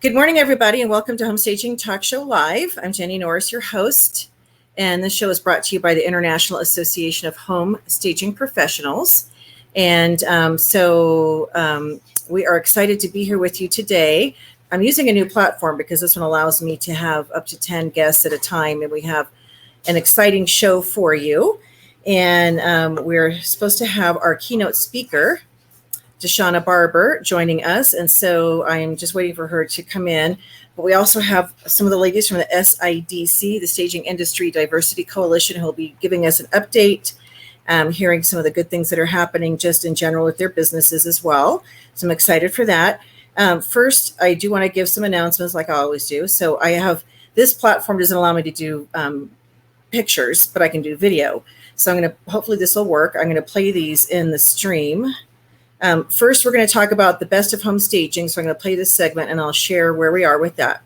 Good morning, everybody, and welcome to Home Staging Talk Show Live. I'm Jenny Norris, your host, and this show is brought to you by the International Association of Home Staging Professionals. And we are excited to be here with you today. I'm using a new platform because this one allows me to have up to 10 guests at a time, and we have an exciting show for you. And we're supposed to have our keynote speaker, Deshauna Barber, joining us. And so I'm just waiting for her to come in. But we also have some of the ladies from the SIDC, the Staging Industry Diversity Coalition, who will be giving us an update, hearing some of the good things that are happening just in general with their businesses as well. So I'm excited for that. First, I do want to give some announcements like I always do. So I have this platform doesn't allow me to do pictures, but I can do video. So hopefully this will work. I'm going to play these in the stream. First, we're going to talk about the best of home staging. So I'm going to play this segment and I'll share where we are with that.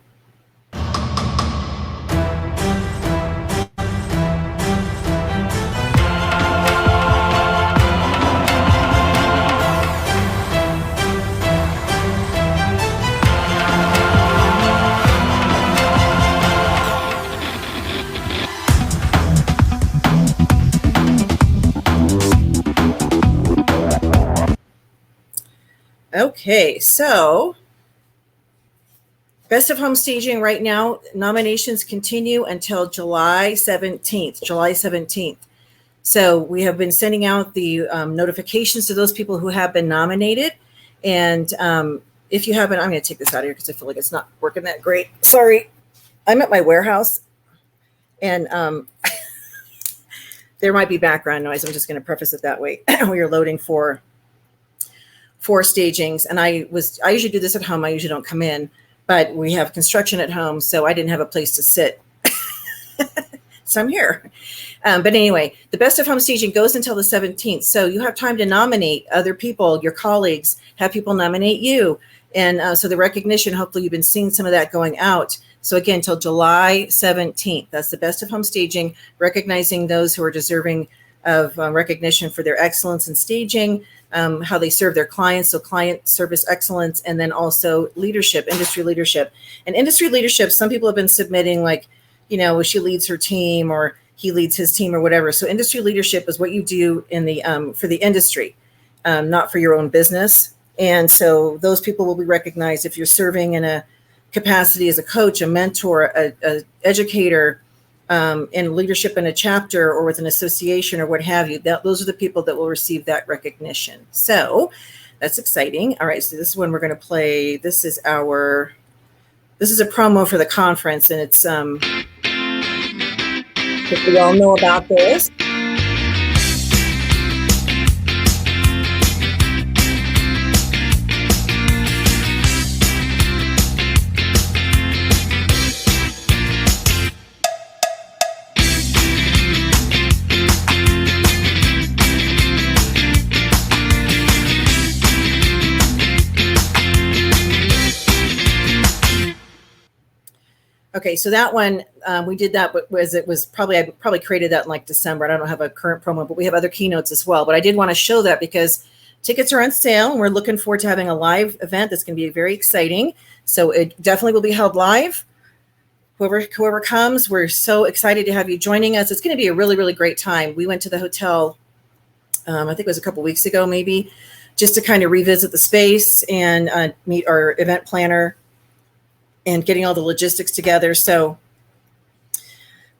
Okay, so Best of Home Staging right now, nominations continue until July 17th. So we have been sending out the notifications to those people who have been nominated. And if you haven't, I'm going to take this out of here because I feel like it's not working that great. Sorry, I'm at my warehouse and there might be background noise. I'm just going to preface it that way. We are loading for stagings, and I usually do this at home. I usually don't come in, but we have construction at home, so I didn't have a place to sit. So I'm here. But anyway, the Best of Home Staging goes until the 17th. So you have time to nominate other people, your colleagues, have people nominate you. And so the recognition, hopefully you've been seeing some of that going out. So again, till July 17th, that's the Best of Home Staging, recognizing those who are deserving of recognition for their excellence in staging, how they serve their clients, so client service excellence, and then also leadership, industry leadership. And industry leadership, some people have been submitting like, she leads her team or he leads his team or whatever. So industry leadership is what you do in the for the industry, not for your own business. And so those people will be recognized if you're serving in a capacity as a coach, a mentor, a educator, in leadership in a chapter or with an association or what have you. Those are the people that will receive that recognition. So that's exciting. All right, so this is when we're going to play. This is a promo for the conference, and it's if we all know about this. Okay, so that one, we did that, but I probably created that in like December. I don't have a current promo, but we have other keynotes as well. But I did want to show that because tickets are on sale, and we're looking forward to having a live event that's going to be very exciting. So it definitely will be held live. Whoever comes, we're so excited to have you joining us. It's going to be a really, really great time. We went to the hotel, I think it was a couple weeks ago, maybe, just to kind of revisit the space and meet our event planner and getting all the logistics together. So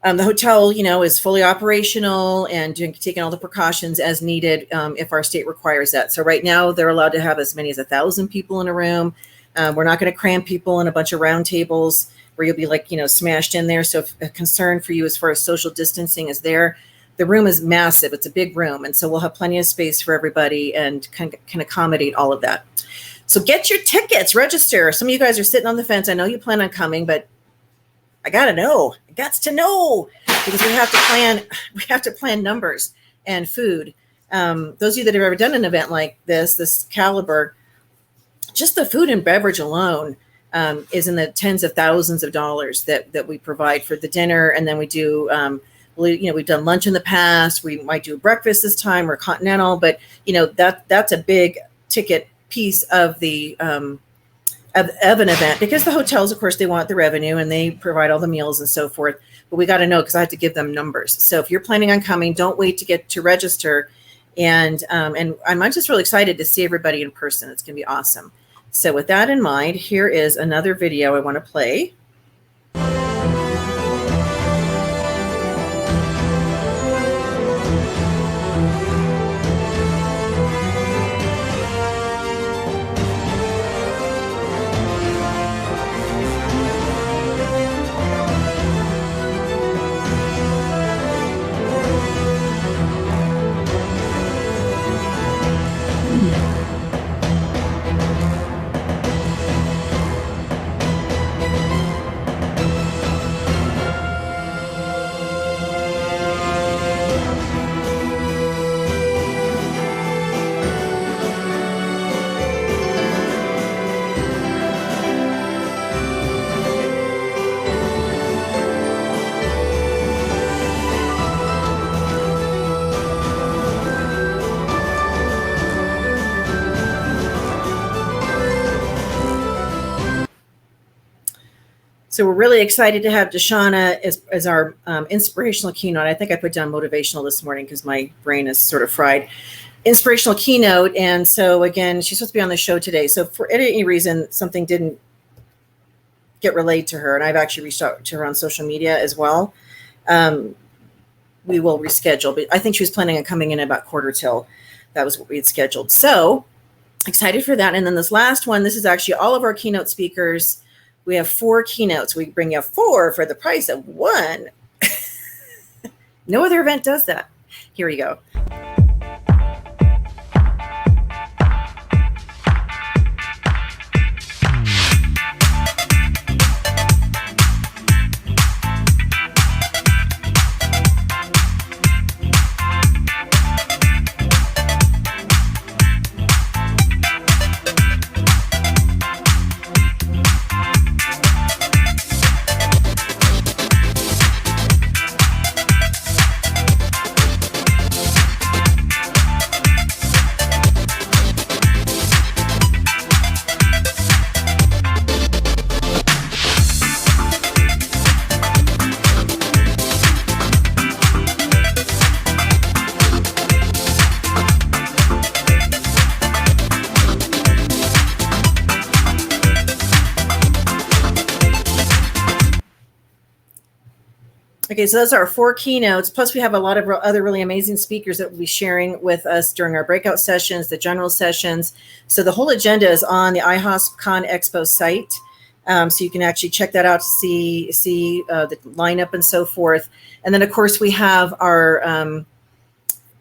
the hotel, is fully operational and taking all the precautions as needed if our state requires that. So right now they're allowed to have as many as 1,000 people in a room. We're not going to cram people in a bunch of round tables where you'll be smashed in there. So if a concern for you as far as social distancing is there, the room is massive. It's a big room. And so we'll have plenty of space for everybody and can accommodate all of that. So get your tickets, register. Some of you guys are sitting on the fence. I know you plan on coming, but I got to know because we have to plan numbers and food. Those of you that have ever done an event like this caliber, just the food and beverage alone is in the tens of thousands of dollars that we provide for the dinner. And then we do, we've done lunch in the past. We might do breakfast this time or continental, but that's a big ticket piece of the of an event, because the hotels, of course, they want the revenue and they provide all the meals and so forth. But we got to know, because I have to give them numbers. So if you're planning on coming, don't wait to get to register. And I'm just really excited to see everybody in person. It's going to be awesome. So with that in mind, here is another video I want to play. So we're really excited to have Deshauna as our inspirational keynote. I think I put down motivational this morning because my brain is sort of fried. Inspirational keynote. And so again, she's supposed to be on the show today. So for any reason, something didn't get relayed to her, and I've actually reached out to her on social media as well. We will reschedule, but I think she was planning on coming in about 1:15. That was what we had scheduled. So excited for that. And then this last one, this is actually all of our keynote speakers. We have 4 keynotes. We bring you 4 for the price of 1. No other event does that. Here we go. Okay, so those are our 4 keynotes. Plus, we have a lot of other really amazing speakers that will be sharing with us during our breakout sessions, the general sessions. So the whole agenda is on the IAHSP Con Expo site. So you can actually check that out to see the lineup and so forth. And then, of course, we have our,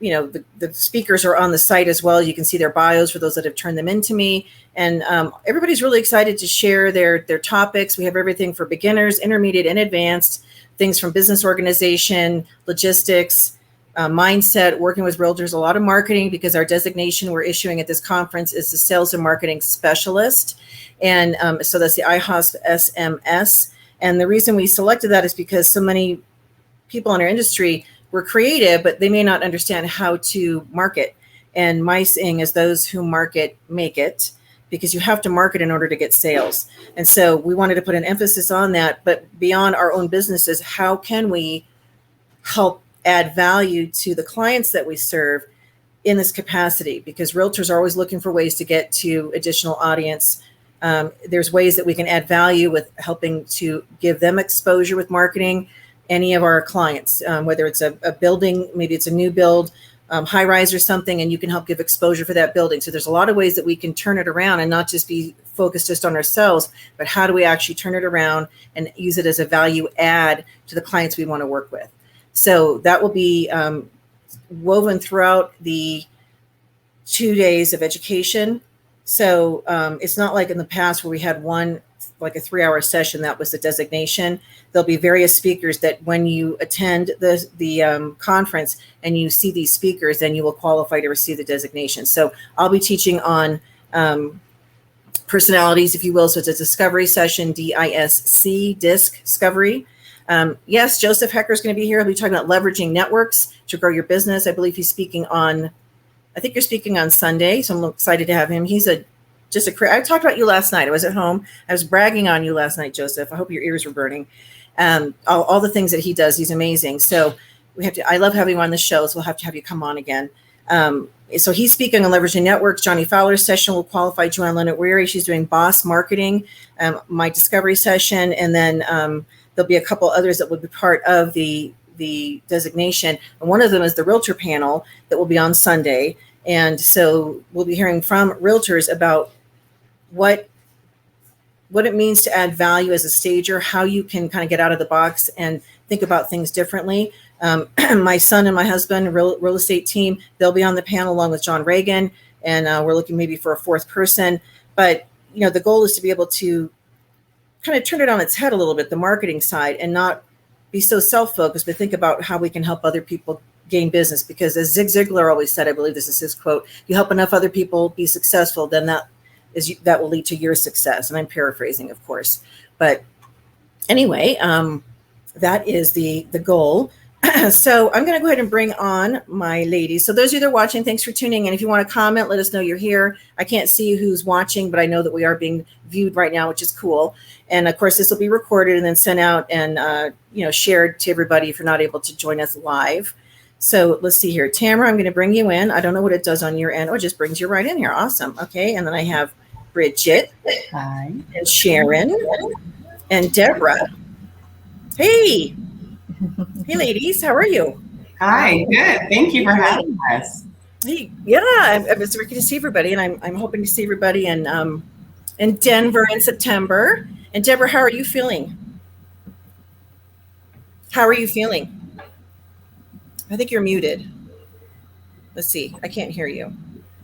the speakers are on the site as well. You can see their bios for those that have turned them into me. And everybody's really excited to share their topics. We have everything for beginners, intermediate, and advanced. Things from business organization, logistics, mindset, working with realtors, a lot of marketing, because our designation we're issuing at this conference is the Sales and Marketing Specialist. And so that's the IAHSP SMS. And the reason we selected that is because so many people in our industry were creative, but they may not understand how to market. And my saying is, those who market make it, because you have to market in order to get sales. And so we wanted to put an emphasis on that. But beyond our own businesses, how can we help add value to the clients that we serve in this capacity? Because realtors are always looking for ways to get to additional audience. There's ways that we can add value with helping to give them exposure with marketing. Any of our clients, whether it's a building, maybe it's a new build, high rise or something, and you can help give exposure for that building. So there's a lot of ways that we can turn it around and not just be focused just on ourselves, but how do we actually turn it around and use it as a value add to the clients we want to work with? So that will be woven throughout the 2 days of education. So it's not like in the past where we had like a 3-hour session, that was the designation. There'll be various speakers that when you attend the conference and you see these speakers, then you will qualify to receive the designation. So I'll be teaching on personalities, if you will. So it's a discovery session, DISC, discovery. Yes, Joseph Hecker is going to be here. He'll be talking about leveraging networks to grow your business. I believe he's speaking on, I think you're speaking on Sunday. So I'm excited to have him. He's a I talked about you last night. I was at home. I was bragging on you last night, Joseph. I hope your ears were burning. All the things that he does, he's amazing. So I love having you on the show. So we'll have to have you come on again. So he's speaking on leveraging networks. Johnny Fowler's session will qualify Joanne Leonard Weary. She's doing boss marketing, my discovery session. And then there'll be a couple others that will be part of the designation. And one of them is the realtor panel that will be on Sunday. And so we'll be hearing from realtors about what it means to add value as a stager, how you can kind of get out of the box and think about things differently. My son and my husband, real estate team, they'll be on the panel along with John Reagan, and we're looking maybe for a fourth person. But the goal is to be able to kind of turn it on its head a little bit, the marketing side, and not be so self-focused, but think about how we can help other people gain business. Because as Zig Ziglar always said, I believe this is his quote: "You help enough other people be successful, then that will lead to your success." And I'm paraphrasing, of course. But anyway, that is the goal. So I'm going to go ahead and bring on my ladies. So those of you that are watching, thanks for tuning in. If you want to comment, let us know you're here. I can't see who's watching, but I know that we are being viewed right now, which is cool. And of course, this will be recorded and then sent out and shared to everybody if you're not able to join us live. So let's see here. Tamara, I'm going to bring you in. I don't know what it does on your end. Oh, it just brings you right in here. Awesome. Okay. And then I have Bridget. Hi. And Sharon. And Deborah. Hey. Hey, ladies. How are you? Hi. Good. Thank you for having us. Hey, yeah. It's great to see everybody. And I'm hoping to see everybody in Denver in September. And Deborah, how are you feeling? How are you feeling? I think you're muted. Let's see. I can't hear you.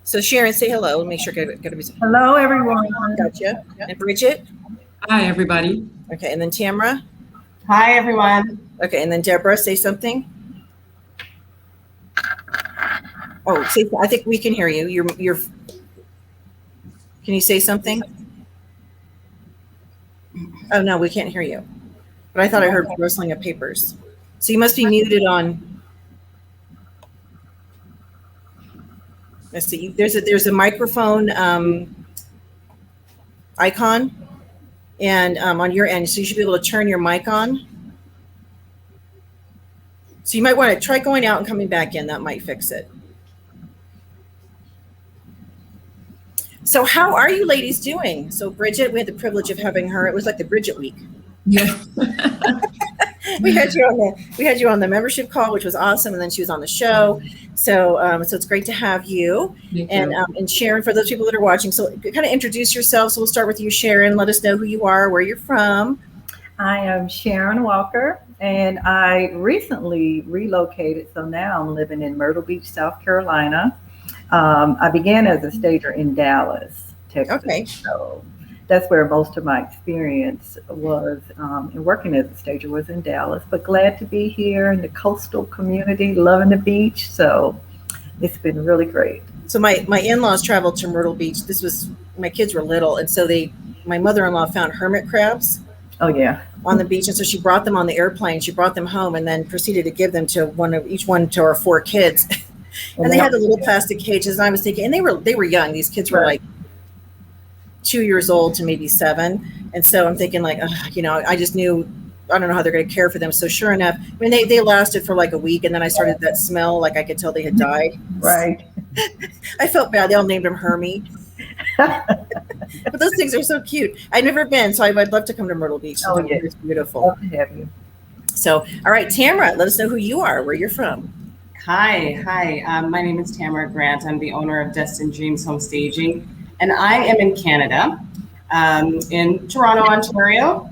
So Sharon, say hello. Make sure I got to be. Hello, everyone. Gotcha. And Bridget. Hi, everybody. Okay, and then Tamara. Hi, everyone. Okay, and then Deborah, say something. Oh, I think we can hear you. You're. Can you say something? Oh no, we can't hear you. But I thought I heard rustling of papers. So you must be muted on. Let's see. There's a microphone icon, and on your end, so you should be able to turn your mic on. So you might want to try going out and coming back in. That might fix it. So how are you ladies doing? So Bridget, we had the privilege of having her. It was like the Bridget week. Yeah. we had you on the membership call, which was awesome, and then she was on the show. So it's great to have you. And Sharon, for those people that are watching, so kind of introduce yourself. So we'll start with you, Sharon. Let us know who you are, where you're from. I am Sharon Walker, and I recently relocated. So now I'm living in Myrtle Beach, South Carolina. I began as a stager in Dallas, Texas. Okay. So that's where most of my experience was, and working as a stager was in Dallas, but glad to be here in the coastal community, loving the beach. So it's been really great. So my in-laws traveled to Myrtle Beach. My kids were little. And so my mother-in-law found hermit crabs. Oh yeah. On the beach. And so she brought them on the airplane. She brought them home and then proceeded to give them to each one to our 4 kids. And they had the little plastic cages. And I was thinking, and they were young. These kids were like 2 years old to maybe 7. And so I'm thinking like, I just knew, I don't know how they're going to care for them. So sure enough, I mean, they lasted for like a week, and then I started that smell, like I could tell they had died. Right. I felt bad. They all named him Hermie. But those things are so cute. I've never been, so I'd love to come to Myrtle Beach. Oh, yeah. It's beautiful. Love to have you. So, all right, Tamara, let us know who you are, where you're from. Hi. My name is Tamara Grant. I'm the owner of Destined Dreams Home Staging, and I am in Canada, in Toronto, Ontario,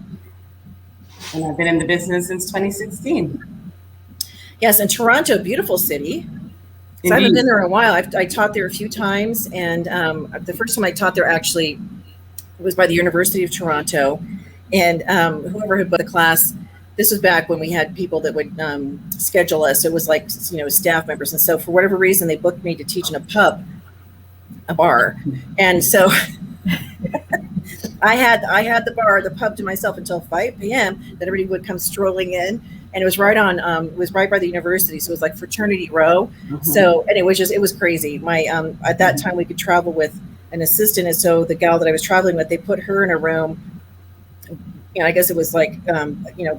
and I've been in the business since 2016. Yes, and Toronto, beautiful city. So I haven't been there in a while. I taught there a few times, and the first time I taught there actually was by the University of Toronto, and whoever had booked the class, this was back when we had people that would schedule us. It was like, staff members, and so for whatever reason, they booked me to teach in a bar, and so I had the pub to myself until 5 p.m. Then everybody would come strolling in. And it was right by the university, so it was like fraternity row. Mm-hmm. So, and it was crazy. At that time we could travel with an assistant. And so the gal that I was traveling with, they put her in a room. I guess it was like,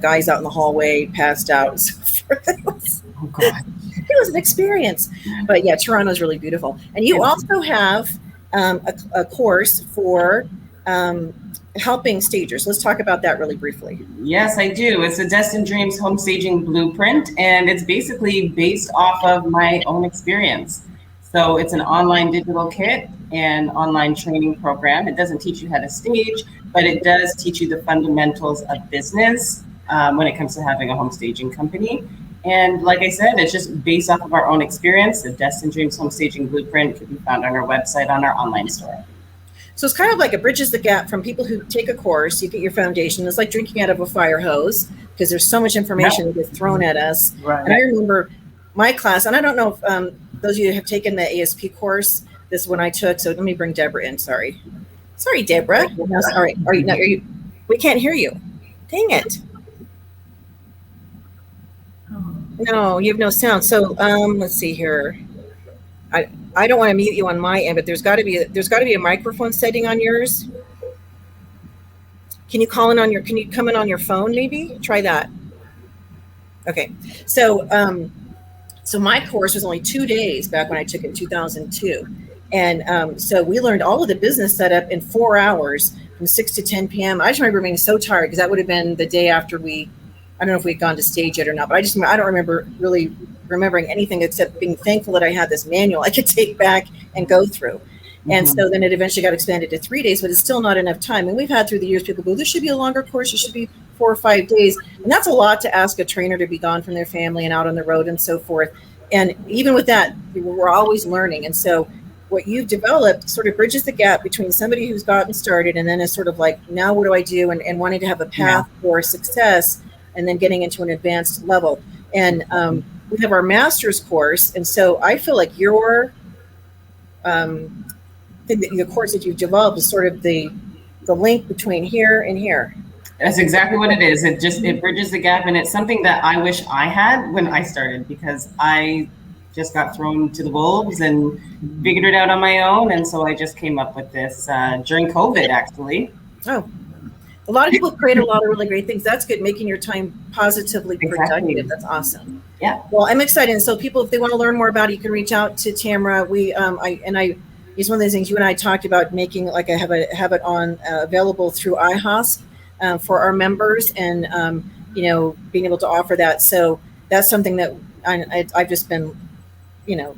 guys out in the hallway passed out and so forth. Oh, God. It was an experience. But yeah, Toronto's really beautiful. And you also have a course for helping stagers. Let's talk about that really briefly. Yes, I do. It's a Destin Dreams home staging blueprint, and it's basically based off of my own experience. So it's an online digital kit and online training program. It doesn't teach you how to stage, but it does teach you the fundamentals of business when it comes to having a home staging company. And like I said, it's just based off of our own experience. The Destin Dreams home staging blueprint can be found on our website, on our online store. So it's kind of like it bridges the gap from people who take a course, you get your foundation. It's like drinking out of a fire hose because there's so much information that gets thrown at us. Right. And I remember my class, and I don't know if those of you who have taken the ASP course, this is one I took. So let me bring Deborah in. Sorry, Deborah. No, sorry. Are you? We can't hear you. Dang it. No, you have no sound. So let's see here. I don't want to mute you on my end, but there's got to be a microphone setting on yours. Can you come in on your phone maybe? Try that. Okay. So so my course was only 2 days back when I took it in 2002. And so we learned all of the business setup in 4 hours from 6 to 10 p.m. I just remember being so tired because that would have been the day after I don't know if we'd gone to stage yet or not, but I don't remember really remembering anything except being thankful that I had this manual I could take back and go through. And so then it eventually got expanded to 3 days, but it's still not enough time. And we've had through the years, people go, this should be a longer course. It should be 4 or 5 days. And that's a lot to ask a trainer to be gone from their family and out on the road and so forth. And even with that, we're always learning. And so what you've developed sort of bridges the gap between somebody who's gotten started and then is sort of like, now what do I do? And wanting to have a path for success and then getting into an advanced level. And we have our master's course. And so I feel like your the course that you've developed is sort of the link between here and here. That's exactly what it is. It bridges the gap, and it's something that I wish I had when I started, because I just got thrown to the wolves and figured it out on my own. And so I just came up with this during COVID, actually. Oh, a lot of people create a lot of really great things. That's good. Making your time positively productive. That's awesome. Yeah. Well, I'm excited. And so people, if they want to learn more about it, you can reach out to Tamara. It's one of those things you and I talked about, making like have it on available through IAHSP for our members, and being able to offer that. So that's something that I've just been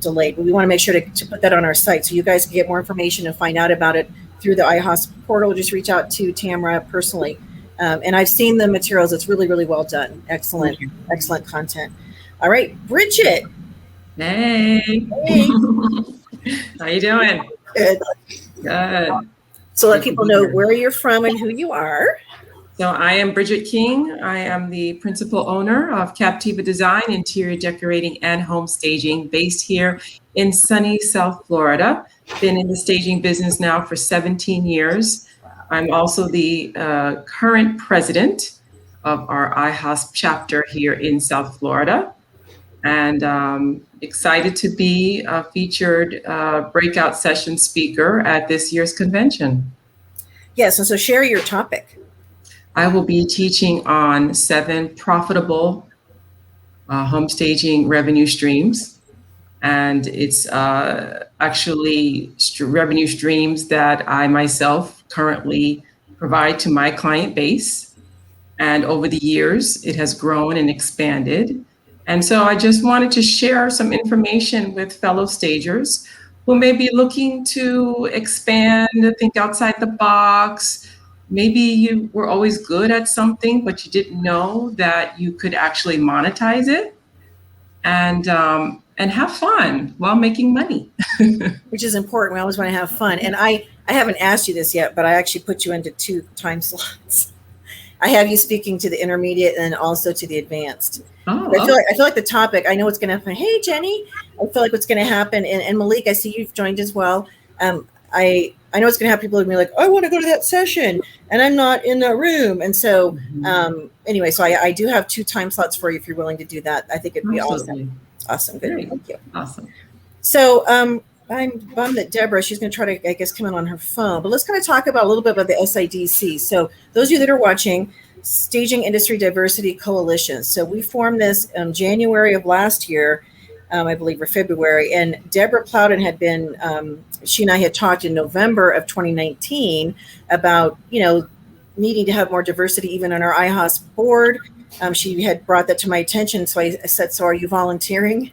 delayed, but we want to make sure to put that on our site so you guys can get more information and find out about it through the IAHSP portal. Just reach out to Tamara personally. And I've seen the materials. It's really, really well done. Excellent content. All right, Bridget. Hey. How you doing? Good. Good. So let people know where you're from and who you are. So I am Bridget King. I am the principal owner of Captiva Design, Interior Decorating and Home Staging, based here in sunny South Florida. Been in the staging business now for 17 years. I'm also the current president of our IAHSP chapter here in South Florida. And excited to be a featured breakout session speaker at this year's convention. Yes, and so share your topic. I will be teaching on 7 profitable home staging revenue streams. And it's actually revenue streams that I myself currently provide to my client base. And over the years, it has grown and expanded. And so I just wanted to share some information with fellow stagers who may be looking to expand, think outside the box. Maybe you were always good at something, but you didn't know that you could actually monetize it and have fun while making money. Which is important. We always want to have fun. And I haven't asked you this yet, but I actually put you into 2 time slots. I have you speaking to the intermediate and also to the advanced. Oh, I feel like the topic, I know what's going to happen. Hey, Jenny, I feel like what's going to happen. And Malik, I see you've joined as well. I know it's going to have people who be like, I want to go to that session and I'm not in that room. And so anyway, so I do have 2 time slots for you if you're willing to do that. I think it'd be awesome. Awesome. Good. Great. Thank you. Awesome. So I'm bummed that Deborah, she's going to try to, I guess, come in on her phone. But let's kind of talk about a little bit about the SIDC. So those of you that are watching, Staging Industry Diversity Coalition. So we formed this in January of last year, I believe, or February. And Deborah Plowden had been, she and I had talked in November of 2019 about, needing to have more diversity even on our IAHSP board. She had brought that to my attention. So I said, so are you volunteering?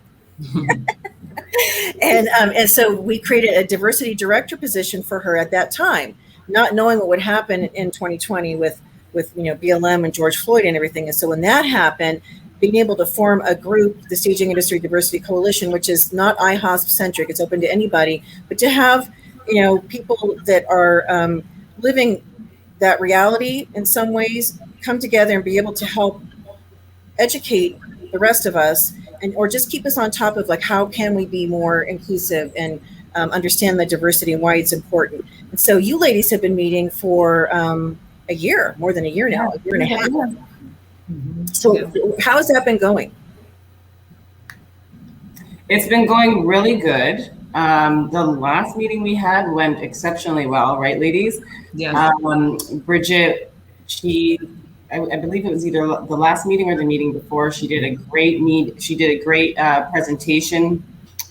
And so we created a diversity director position for her at that time, not knowing what would happen in 2020 with BLM and George Floyd and everything. And so when that happened, being able to form a group, the Staging Industry Diversity Coalition, which is not IAHSP centric, it's open to anybody, but to have people that are living that reality in some ways come together and be able to help educate the rest of us, or just keep us on top of like how can we be more inclusive and understand the diversity and why it's important. And so you ladies have been meeting for a year, more than a year now, a year and a half. So how has that been going? It's been going really good. The last meeting we had went exceptionally well, right, ladies? Yes. Bridget, I believe it was either the last meeting or the meeting before. She did a great presentation,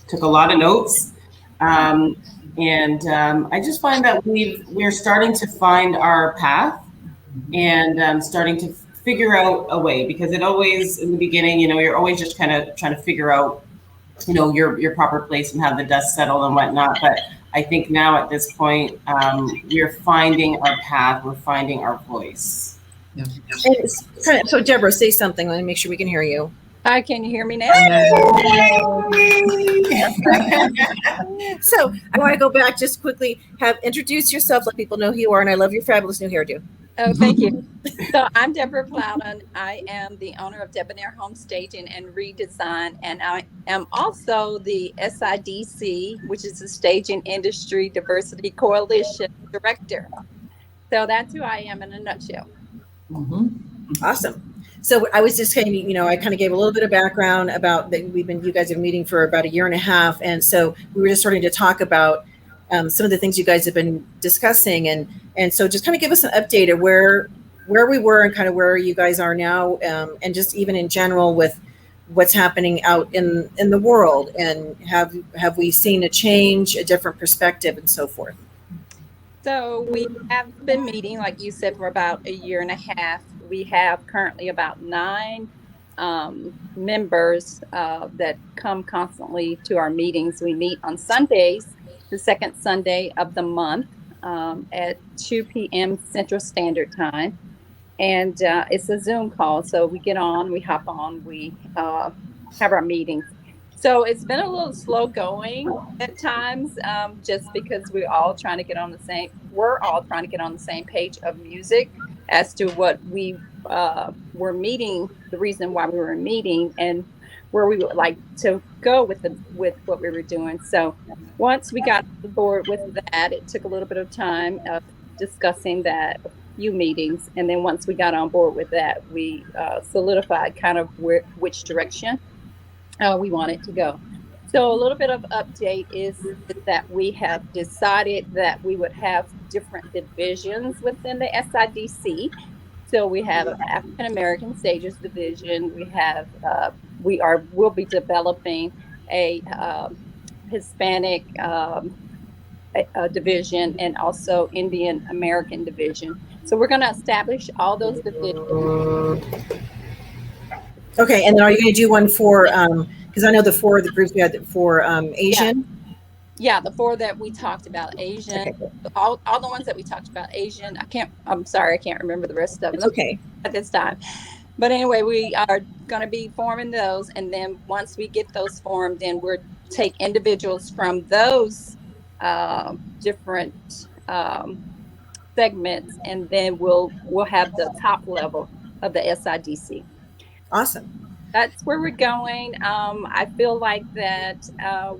took a lot of notes, and I just find that we're starting to find our path and starting to figure out a way, because it always in the beginning, you're always just kind of trying to figure out, your proper place and have the dust settle and whatnot. But I think now at this point, we're finding our path, we're finding our voice. Yeah. So Deborah, say something. Let me make sure we can hear you. Hi, can you hear me now? So I want to go back just quickly. Introduce yourself, let people know who you are, and I love your fabulous new hairdo. Oh, thank you. So I'm Deborah Plowden. I am the owner of Debonair Home Staging and Redesign, and I am also the SIDC, which is the Staging Industry Diversity Coalition Director. So that's who I am in a nutshell. Mm-hmm. Awesome. So I was just saying, I kind of gave a little bit of background about that. You guys have been meeting for about a year and a half. And so we were just starting to talk about some of the things you guys have been discussing. And so just kind of give us an update of where we were and kind of where you guys are now. And just even in general with what's happening out in the world, and have we seen a change, a different perspective and so forth? So we have been meeting, like you said, for about a year and a half. We have currently about 9 members that come constantly to our meetings. We meet on Sundays, the second Sunday of the month at 2 p.m. Central Standard Time. And it's a Zoom call. So we get on, we hop on, we have our meetings. So it's been a little slow going at times, just because we're all trying to get on the same page of music as to what we were meeting, the reason why we were meeting, and where we would like to go with what we were doing. So once we got on board with that, it took a little bit of time of discussing that, a few meetings, and then once we got on board with that, we solidified kind of which direction we wanted to go. So a little bit of update is that we have decided that we would have different divisions within the SIDC. So we have an African American Stagers division. We have we'll be developing a Hispanic division, and also Indian American division. So we're going to establish all those divisions. Okay, and then are you going to do one for, because I know the 4 of the groups we had for Asian? Yeah, the 4 that we talked about, Asian, Okay. all the ones that we talked about, Asian. I'm sorry, I can't remember the rest of them. It's okay. At this time. But anyway, we are going to be forming those. And then once we get those formed, then we'll take individuals from those different segments, and then we'll have the top level of the SIDC. Awesome. That's where we're going. I feel like that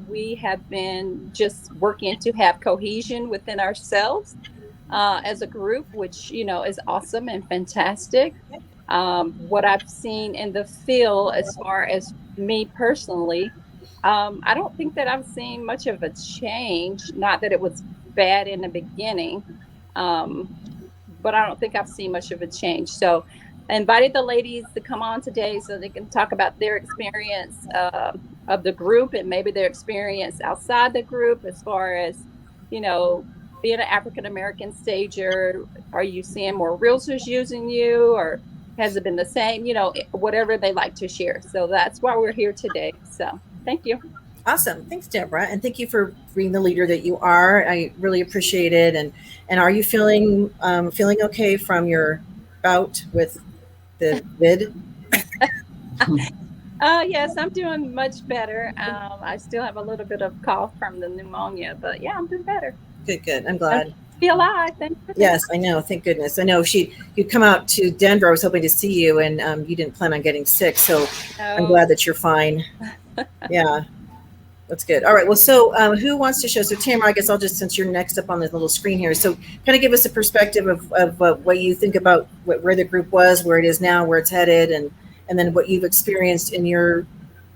we have been just working to have cohesion within ourselves as a group, which, is awesome and fantastic. What I've seen in the field, as far as me personally, I don't think that I've seen much of a change. Not that it was bad in the beginning, but I don't think I've seen much of a change. So I invited the ladies to come on today so they can talk about their experience of the group and maybe their experience outside the group as far as, you know, being an African-American stager. Are you seeing more realtors using you, or has it been the same? You know, whatever they like to share. So that's why we're here today. So thank you. Awesome. Thanks, Deborah. And thank you for being the leader that you are. I really appreciate it. And are you feeling okay from your bout with the vid? Yes, I'm doing much better. I still have a little bit of cough from the pneumonia, but yeah, I'm doing better. Good. I'm glad. Be alive. Thank you. Yes, I know. Thank goodness. I know you'd come out to Denver. I was hoping to see you, and you didn't plan on getting sick. So I'm glad that you're fine. Yeah. That's good. All right. Well, so who wants to show? So Tamara, I guess I'll just, since you're next up on the little screen here. So kind of give us a perspective of what you think about where the group was, where it is now, where it's headed, and then what you've experienced in your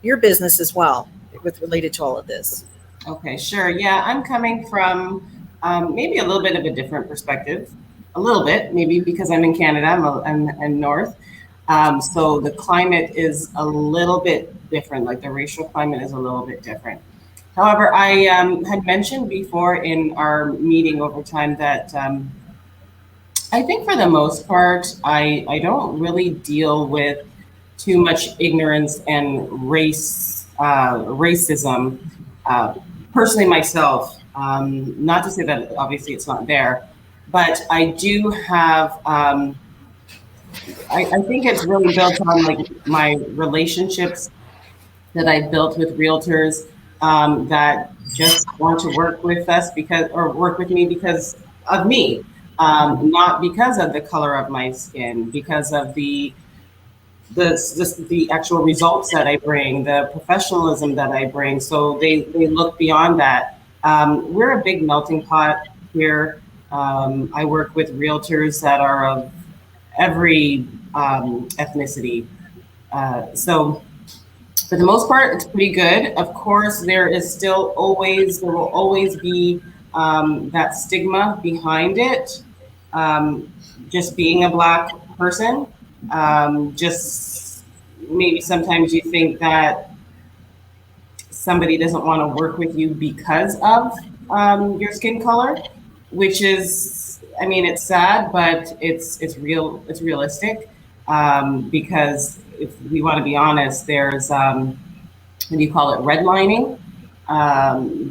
business as well with related to all of this. Okay, sure. Yeah, I'm coming from maybe a little bit of a different perspective. A little bit, maybe because I'm in Canada, I'm north. So the climate is a little bit different, like the racial climate is a little bit different. However, I had mentioned before in our meeting over time that I think for the most part, I don't really deal with too much ignorance and racism. Personally myself, not to say that obviously it's not there, but I do have, I think it's really built on like my relationships that I built with realtors that just want to work with us work with me because of me, not because of the color of my skin, because of the actual results that I bring, the professionalism that I bring. So they look beyond that. We're a big melting pot here. I work with realtors that are of every ethnicity. So for the most part, it's pretty good. Of course, there will always be that stigma behind it. Just being a Black person, just maybe sometimes you think that somebody doesn't want to work with you because of your skin color, which is, I mean, it's sad, but it's realistic, because if we want to be honest, there's what do you call it, redlining.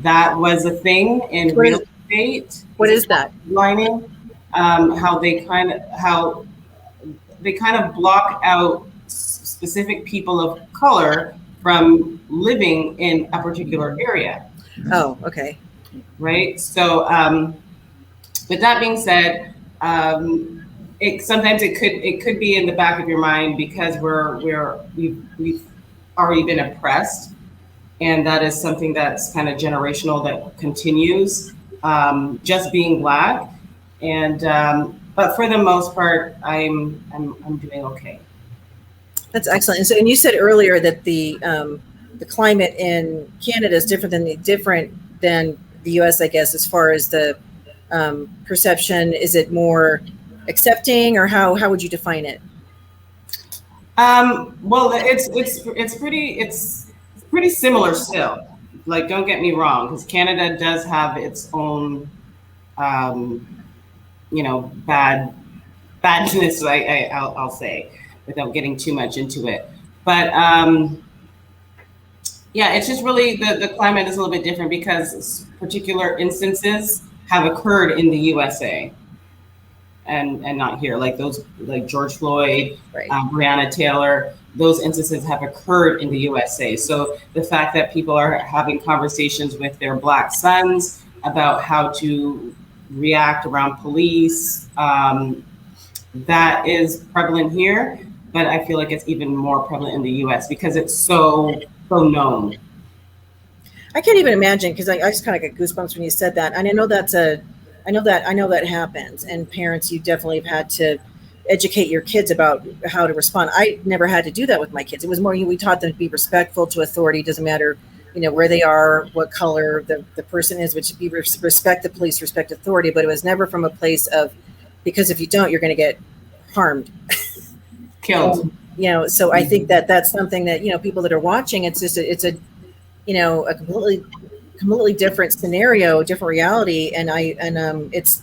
That was a thing in real estate. What is that? Redlining. How they kind of block out specific people of color from living in a particular area. Oh, okay. Right. So, with that being said, sometimes it could be in the back of your mind because we've already been oppressed, and that is something that's kind of generational that continues. Just being Black, and but for the most part, I'm doing okay. That's excellent. And so, and you said earlier that the climate in Canada is different than the U.S., I guess, as far as the perception. Is it more accepting, or how would you define it? Well, it's pretty similar still. Like, don't get me wrong, because Canada does have its own, badness. I'll say, without getting too much into it. But yeah, it's just really the climate is a little bit different because particular instances have occurred in the USA and not here, like George Floyd, right. Breonna Taylor. Those instances have occurred in the USA. So the fact that people are having conversations with their Black sons about how to react around police, that is prevalent here, but I feel like it's even more prevalent in the US because it's so known. I can't even imagine, because I just kind of got goosebumps when you said that. And I know that happens, and parents, you definitely have had to educate your kids about how to respond. I never had to do that with my kids. It was more, we taught them to be respectful to authority. Doesn't matter where they are, what color the person is, which we respect the police, respect authority, but it was never from a place of, because if you don't, you're going to get harmed. Killed. So I think that's something that, people that are watching, it's a completely different scenario, different reality. And it's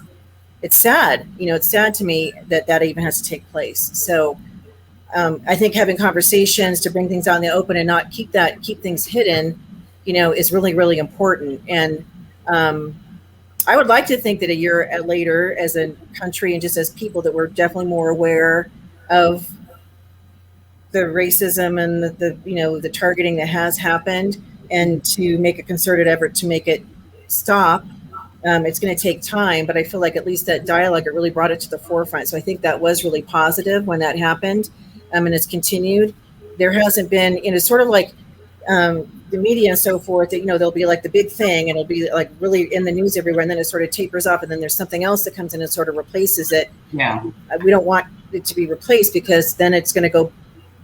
sad, it's sad to me that even has to take place. So I think having conversations to bring things out in the open and not keep things hidden, is really, really important. And I would like to think that a year later, as a country and just as people, that we're definitely more aware of the racism and the targeting that has happened, and to make a concerted effort to make it stop. It's going to take time, but I feel like at least that dialogue, it really brought it to the forefront. So I think that was really positive when that happened, and it's continued. There hasn't been, sort of like the media and so forth, that, there'll be like the big thing and it'll be like really in the news everywhere, and then it sort of tapers off, and then there's something else that comes in and sort of replaces it. Yeah. We don't want it to be replaced, because then it's going to go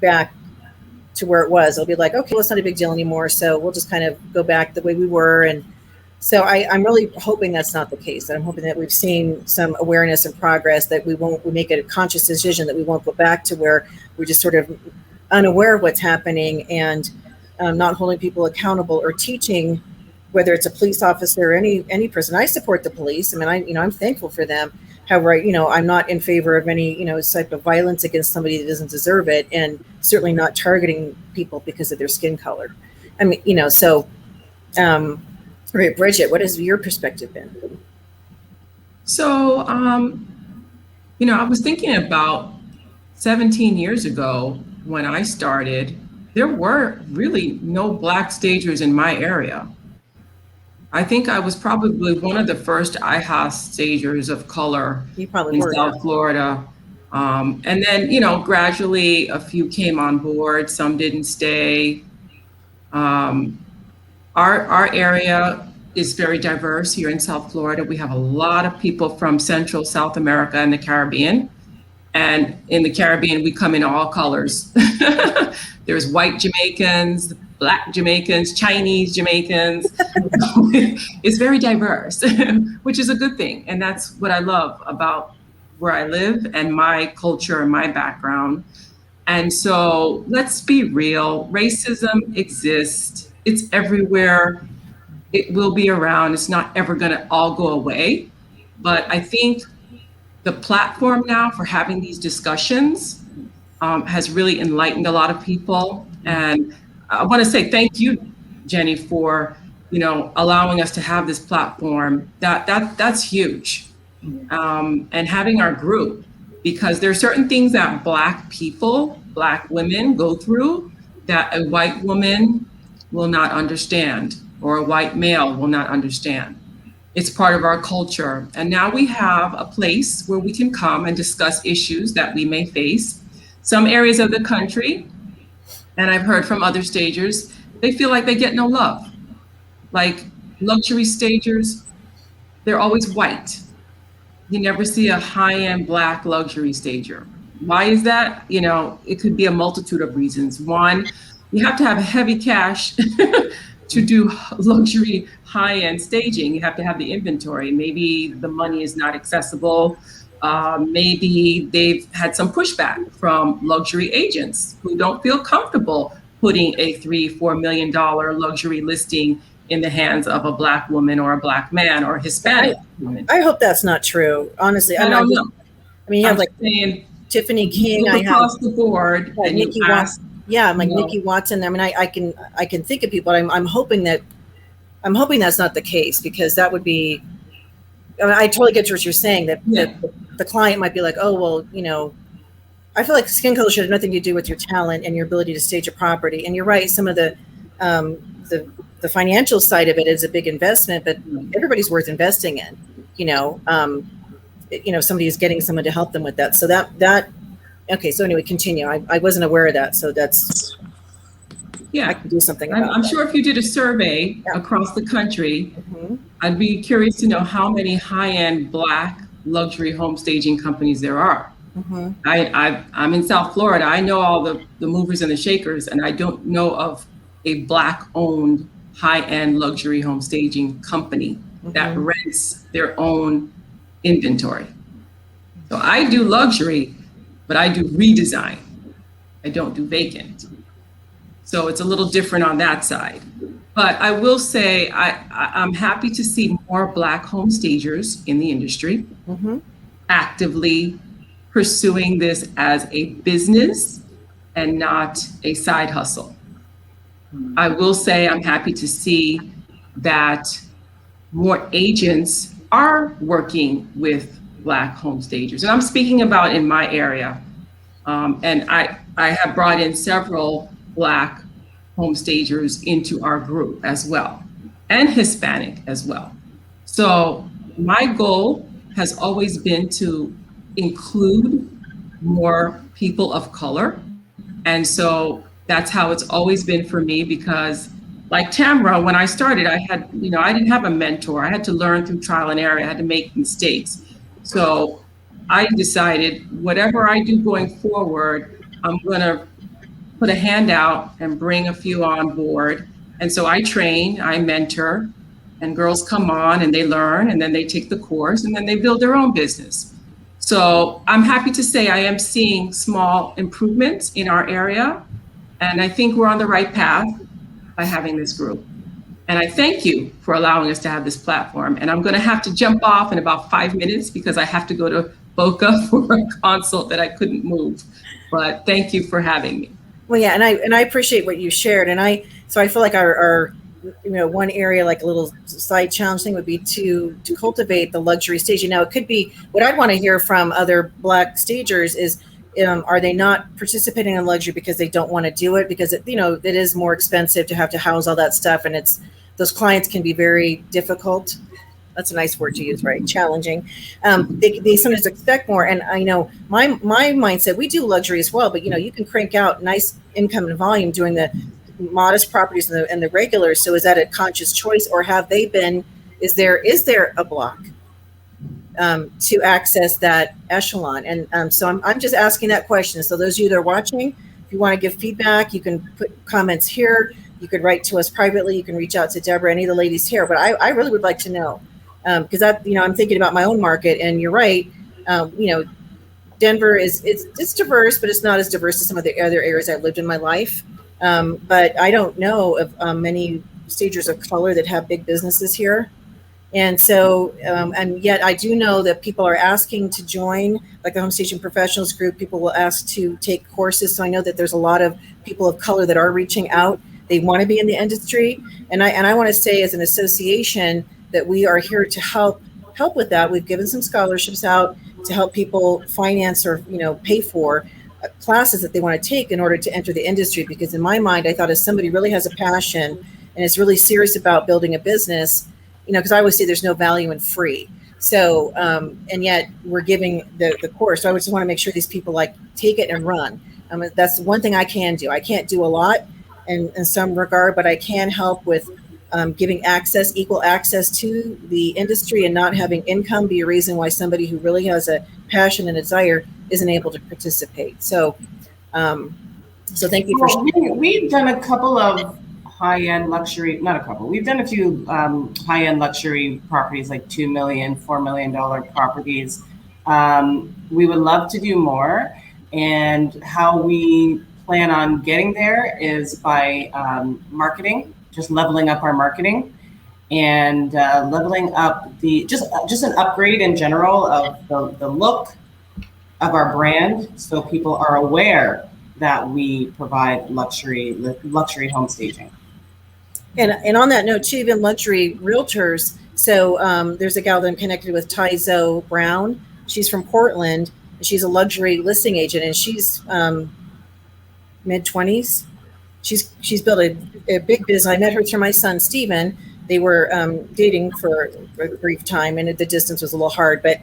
back to where it was. It'll be like, okay, well, it's not a big deal anymore, so we'll just kind of go back the way we were. And so I'm really hoping that's not the case. I'm hoping that we've seen some awareness and progress, that we make a conscious decision that we won't go back to where we're just sort of unaware of what's happening, and not holding people accountable, or teaching, whether it's a police officer or any person. I support the police. I mean, I'm thankful for them. However, I'm not in favor of any, type of violence against somebody that doesn't deserve it, and certainly not targeting people because of their skin color. I mean, so, right, Bridget, what has your perspective been? So, I was thinking about 17 years ago when I started, there were really no Black stagers in my area. I think I was probably one of the first IAHSP stagers of color in South Florida. And then, gradually a few came on board, some didn't stay. Our area is very diverse here in South Florida. We have a lot of people from Central, South America, and the Caribbean. And in the Caribbean, we come in all colors. There's white Jamaicans, Black Jamaicans, Chinese Jamaicans. It's very diverse, which is a good thing. And that's what I love about where I live and my culture and my background. And so let's be real, racism exists. It's everywhere. It will be around. It's not ever gonna all go away. But I think the platform now for having these discussions has really enlightened a lot of people. And I want to say thank you, Jenny, for allowing us to have this platform. That's huge. And having our group, because there are certain things that Black people, Black women go through that a white woman will not understand, or a white male will not understand. It's part of our culture. And now we have a place where we can come and discuss issues that we may face. Some areas of the country, and I've heard from other stagers, they feel like they get no love. Like luxury stagers, they're always white. You never see a high-end Black luxury stager. Why is that? It could be a multitude of reasons. One, you have to have heavy cash to do luxury high-end staging. You have to have the inventory. Maybe the money is not accessible. Maybe they've had some pushback from luxury agents who don't feel comfortable putting a $3-4 million luxury listing in the hands of a Black woman or a Black man or a Hispanic woman. I hope that's not true. Honestly, I don't know. I mean, you have Tiffany King. I have across the board. And Nikki Watson. Yeah, I'm like Nikki Watson. I mean, I can think of people. I'm hoping that's not the case, because that would be. I totally get what you're saying, that the client might be like, oh well, I feel like skin color should have nothing to do with your talent and your ability to stage a property. And you're right, some of the financial side of it is a big investment, but everybody's worth investing in. Somebody is getting someone to help them with that. So that. Okay, so anyway, continue. I wasn't aware of that, so that's I can do something about I'm sure if you did a survey across the country, I'd be curious to know how many high-end Black luxury home staging companies there are. I'm in South Florida. I know all the movers and the shakers, and I don't know of a Black-owned high-end luxury home staging company that rents their own inventory. So I do luxury, but I do redesign. I don't do vacant. So it's a little different on that side. But I will say I'm happy to see more Black home stagers in the industry actively pursuing this as a business and not a side hustle. I will say I'm happy to see that more agents are working with Black home stagers. And I'm speaking about in my area. And I have brought in several Black home stagers into our group as well, and Hispanic as well. So my goal has always been to include more people of color. And so that's how it's always been for me, because like Tamra, when I started, I didn't have a mentor. I had to learn through trial and error. I had to make mistakes. So I decided whatever I do going forward, I'm gonna put a hand out and bring a few on board. And so I train, I mentor, and girls come on and they learn, and then they take the course, and then they build their own business. So I'm happy to say I am seeing small improvements in our area. And I think we're on the right path by having this group. And I thank you for allowing us to have this platform. And I'm gonna have to jump off in about 5 minutes because I have to go to Boca for a consult that I couldn't move. But thank you for having me. Well, yeah, and I appreciate what you shared, so I feel like our one area, like a little side challenge thing, would be to cultivate the luxury staging. Now, it could be what I'd want to hear from other Black stagers is, are they not participating in luxury because they don't want to do it, because it is more expensive to have to house all that stuff, and those clients can be very difficult. That's a nice word to use, right? Challenging. They sometimes expect more. And I know my mindset, we do luxury as well, but you can crank out nice income and volume doing the modest properties and the regulars. So is that a conscious choice, or is there a block to access that echelon? And so I'm just asking that question. So those of you that are watching, if you want to give feedback, you can put comments here. You could write to us privately. You can reach out to Deborah, any of the ladies here. But I really would like to know. Because I'm thinking about my own market, and you're right. Denver it's diverse, but it's not as diverse as some of the other areas I've lived in my life. But I don't know of many stagers of color that have big businesses here. And so, and yet I do know that people are asking to join, like the Home Staging Professionals group. People will ask to take courses. So I know that there's a lot of people of color that are reaching out. They want to be in the industry, and I want to say, as an association, that we are here to help with that. We've given some scholarships out to help people finance or pay for classes that they want to take in order to enter the industry. Because in my mind, I thought, if somebody really has a passion and is really serious about building a business, because I always say there's no value in free. So and yet we're giving the course. So I just want to make sure these people take it and run. That's one thing I can do. I can't do a lot in some regard, but I can help with giving equal access to the industry, and not having income be a reason why somebody who really has a passion and a desire isn't able to participate. So, so thank you for sharing. We've done a couple of high-end luxury, not a couple. We've done a few high-end luxury properties, like $2 million, $4 million properties. We would love to do more, and how we plan on getting there is by marketing. Just leveling up our marketing, and leveling up just an upgrade in general of the look of our brand, so people are aware that we provide luxury home staging. And on that note, too, even luxury realtors. So there's a gal that I'm connected with, Tyzo Brown. She's from Portland. She's a luxury listing agent, and she's mid-20s. She's built a big business. I met her through my son, Steven. They were dating for a brief time, and the distance was a little hard. But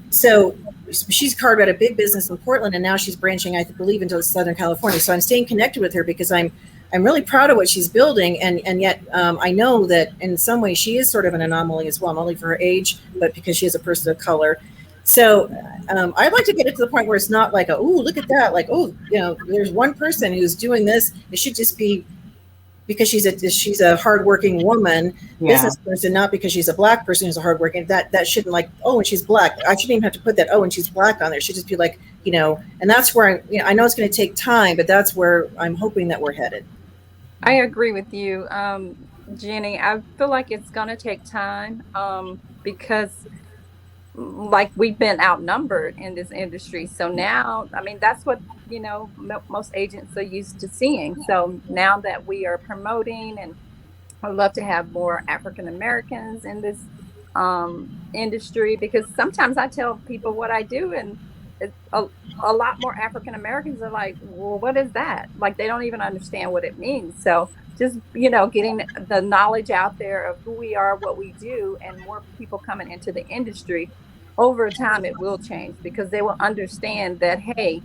so she's carved out a big business in Portland, and now she's branching, I believe, into Southern California. So I'm staying connected with her because I'm really proud of what she's building. And yet I know that in some way she is sort of an anomaly as well, not only for her age, but because she is a person of color. So I'd like to get it to the point where it's not like, oh, look at that. Like, oh, there's one person who's doing this. It should just be, because she's a hardworking woman, business person, not because she's a Black person who's a hardworking. That shouldn't, like, oh, and she's Black. I shouldn't even have to put that, oh, and she's Black on there. It should just be like, and that's where I know it's going to take time, but that's where I'm hoping that we're headed. I agree with you, Jenny. I feel like it's going to take time because, like, we've been outnumbered in this industry. So now, I mean, that's what, most agents are used to seeing. So now that we are promoting, and I'd love to have more African Americans in this industry, because sometimes I tell people what I do, and a lot more African Americans are like, well, what is that? Like, they don't even understand what it means. So just, getting the knowledge out there of who we are, what we do, and more people coming into the industry, over time it will change, because they will understand that, hey,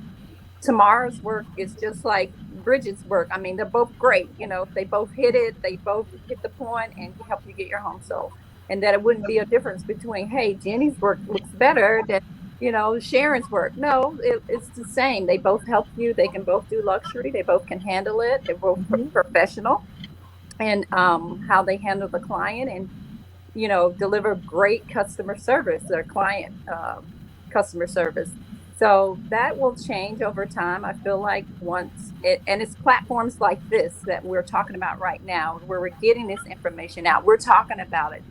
tomorrow's work is just like Bridget's work. I mean, they're both great. If they both hit it, they both hit the point and help you get your home sold. And that it wouldn't be a difference between, hey, Jenny's work looks better than, Sharon's work. No, it's the same. They both help you. They can both do luxury. They both can handle it. They're both professional, and how they handle the client, and, deliver great customer service, their client customer service. So that will change over time. I feel like and it's platforms like this that we're talking about right now, where we're getting this information out. We're talking about it.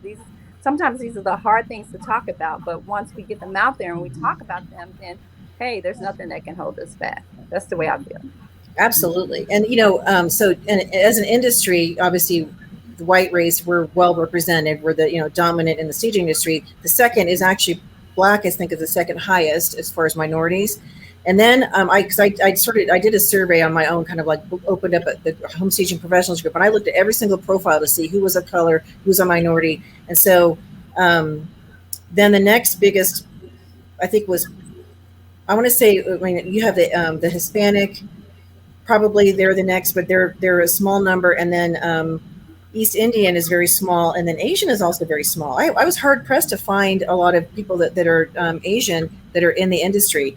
Sometimes these are the hard things to talk about, but once we get them out there and we talk about them, then, hey, there's nothing that can hold us back. That's the way I feel. Absolutely. And, and as an industry, obviously the white race, we're well represented. We're the, dominant in the staging industry. The second is actually Black, I think, is the second highest as far as minorities. And then I did a survey on my own, kind of like opened up the home staging professionals group, and I looked at every single profile to see who was of color, who was a minority. And so then the next biggest, I think, was, I want to say, you have the Hispanic, probably they're the next, but they're a small number. And then East Indian is very small, and then Asian is also very small. I was hard pressed to find a lot of people that are Asian that are in the industry.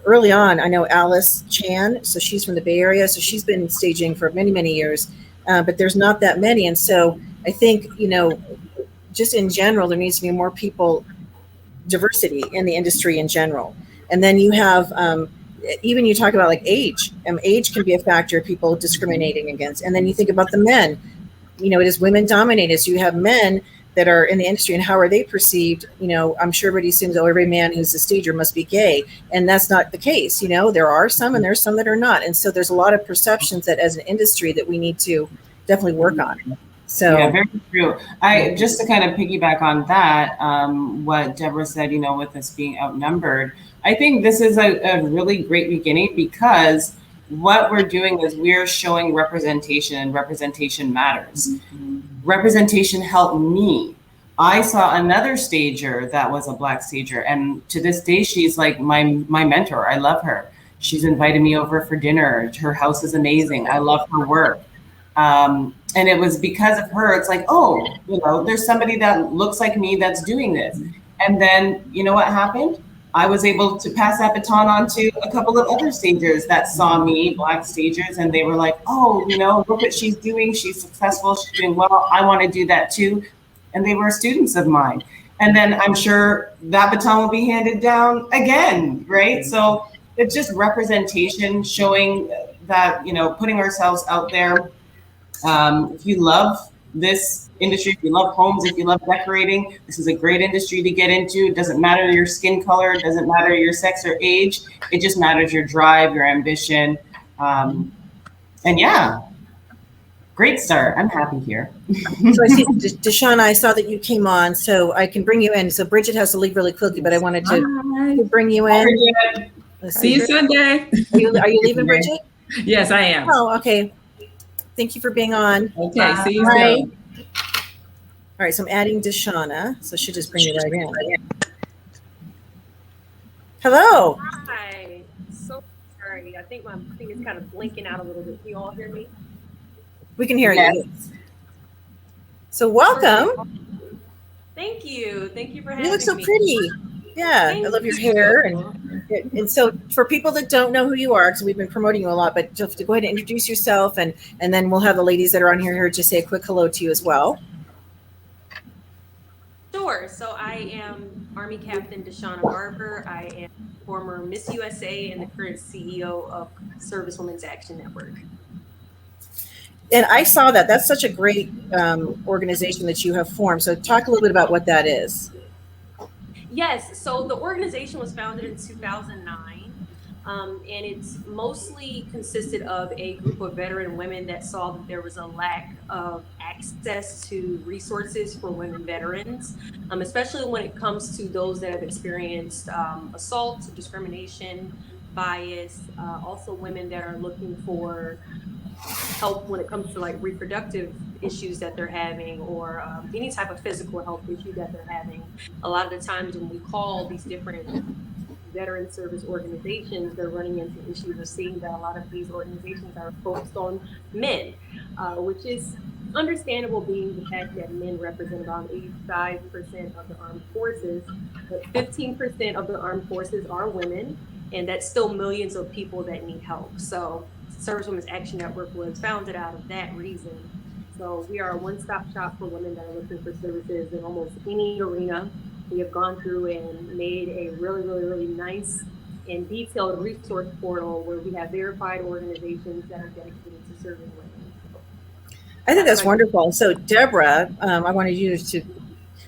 Early on, I know Alice Chan, so she's from the Bay Area, so she's been staging for many, many years, but there's not that many. And so I think, just in general, there needs to be more people, diversity in the industry in general. And then you have, even you talk about like age. Age can be a factor of people discriminating against. And then you think about the men. It is women dominated. So you have men that are in the industry, and how are they perceived? I'm sure everybody assumes, oh, every man who's a stager must be gay. And that's not the case. There are some, and there's some that are not. And so there's a lot of perceptions that as an industry that we need to definitely work on. So yeah, very true. Just to kind of piggyback on that, what Deborah said, with us being outnumbered, I think this is a really great beginning, because what we're doing is we're showing representation, and representation matters. Mm-hmm. Representation helped me. I saw another stager that was a Black stager, and to this day, she's like my mentor. I love her. She's invited me over for dinner. Her house is amazing. I love her work. And it was because of her. It's like, oh, there's somebody that looks like me that's doing this. And then, what happened? I was able to pass that baton on to a couple of other stagers that saw me, Black stagers, and they were like, oh, look what she's doing. She's successful. She's doing well. I want to do that too. And they were students of mine. And then I'm sure that baton will be handed down again, right? So it's just representation, showing that, putting ourselves out there. If you love this industry, if you love homes, if you love decorating, this is a great industry to get into. It doesn't matter your skin color, it doesn't matter your sex or age. It just matters your drive, your ambition. And yeah, great start. I'm happy here. So I see, Deshauna, I saw that you came on, so I can bring you in. So Bridget has to leave really quickly, but I wanted to bring you in. See you Sunday. Are you leaving, Bridget? Yes, I am. Oh, okay. Thank you for being on. Okay, see you soon. All right, so I'm adding Deshauna, so she'll just bring you right in. Hello. Hi. So sorry. I think my thing is kind of blinking out a little bit. Can you all hear me? We can hear you. So welcome. Thank you. Thank you for having me. You look so pretty. Yeah, I love your hair. And And so for people that don't know who you are, because we've been promoting you a lot, but just to go ahead and introduce yourself, and then we'll have the ladies that are on here just say a quick hello to you as well. Sure. So I am Army Captain Deshauna Barber. I am former Miss USA and the current CEO of Service Women's Action Network. And I saw that. That's such a great organization that you have formed. So talk a little bit about what that is. Yes. So the organization was founded in 2009. And it's mostly consisted of a group of veteran women that saw that there was a lack of access to resources for women veterans, especially when it comes to those that have experienced assault, discrimination, bias, also women that are looking for help when it comes to like reproductive issues that they're having, or any type of physical health issue that they're having. A lot of the times when we call these different veteran service organizations, they're running into issues of seeing that a lot of these organizations are focused on men, which is understandable, being the fact that men represent about 85% of the armed forces, but 15% of the armed forces are women, and that's still millions of people that need help. So Service Women's Action Network was founded out of that reason. So we are a one-stop shop for women that are looking for services in almost any arena. We have gone through and made a really, really, really nice and detailed resource portal where we have verified organizations that are dedicated to serving women. I think that's wonderful. So Deborah, I wanted you to,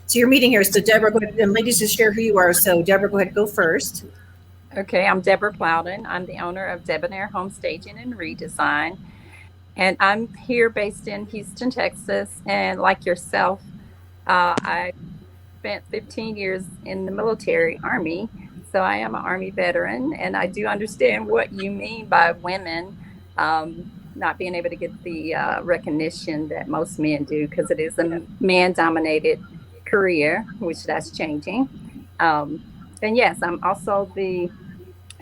so your meeting here. So Deborah, go ahead, and ladies, just share who you are. So Deborah, go ahead, go first. Okay, I'm Deborah Plowden. I'm the owner of Debonair Home Staging and Redesign. And I'm here based in Houston, Texas. And like yourself, I spent 15 years in the military, Army. So I am an Army veteran, and I do understand what you mean by women not being able to get the recognition that most men do, because it is a man-dominated career, which that's changing. And yes, I'm also the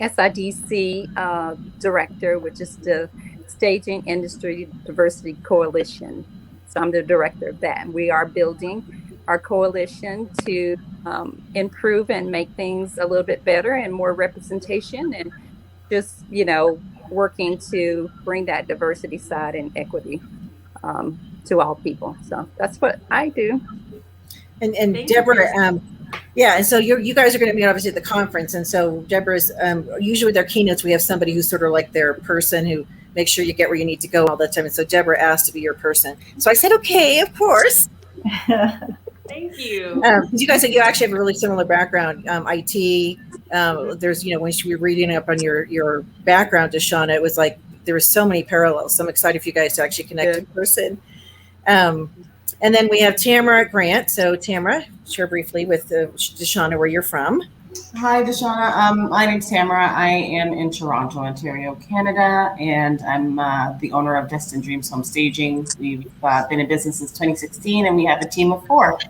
SIDC director, which is the Staging Industry Diversity Coalition. So I'm the director of that. We are building our coalition to improve and make things a little bit better and more representation, and just, working to bring that diversity side and equity to all people. So that's what I do. And Deborah, yeah, and so you guys are going to meet obviously at the conference, and so Deborah's usually with their keynotes we have somebody who's sort of like their person who makes sure you get where you need to go all the time. And so Deborah asked to be your person, so I said okay, of course. Thank you. You guys said you actually have a really similar background, IT. There's, when we were reading up on your background, Deshauna, it was like there were so many parallels. So I'm excited for you guys to actually connect in person. And then we have Tamara Grant. So Tamara, share briefly with Deshauna where you're from. Hi, Deshauna. My name's Tamara. I am in Toronto, Ontario, Canada, and I'm the owner of Destin Dreams Home Staging. We've been in business since 2016, and we have a team of 4.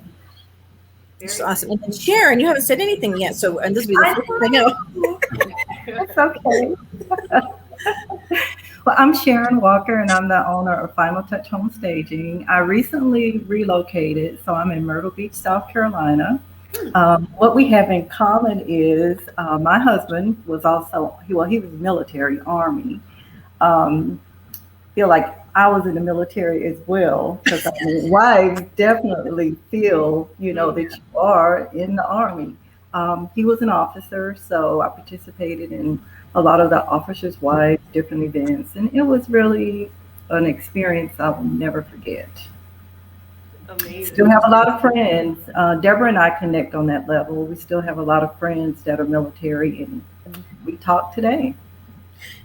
That's awesome. And then Sharon, you haven't said anything yet, so and this will be the first I know. That's okay. Well, I'm Sharon Walker, and I'm the owner of Final Touch Home Staging. I recently relocated, so I'm in Myrtle Beach, South Carolina. What we have in common is my husband was also, he was military, Army. Feel like I was in the military as well, because wives definitely feel, that you are in the Army. He was an officer, so I participated in a lot of the officers' wives, different events, and it was really an experience I will never forget. Amazing. Still have a lot of friends. Deborah and I connect on that level. We still have a lot of friends that are military, and we talk today.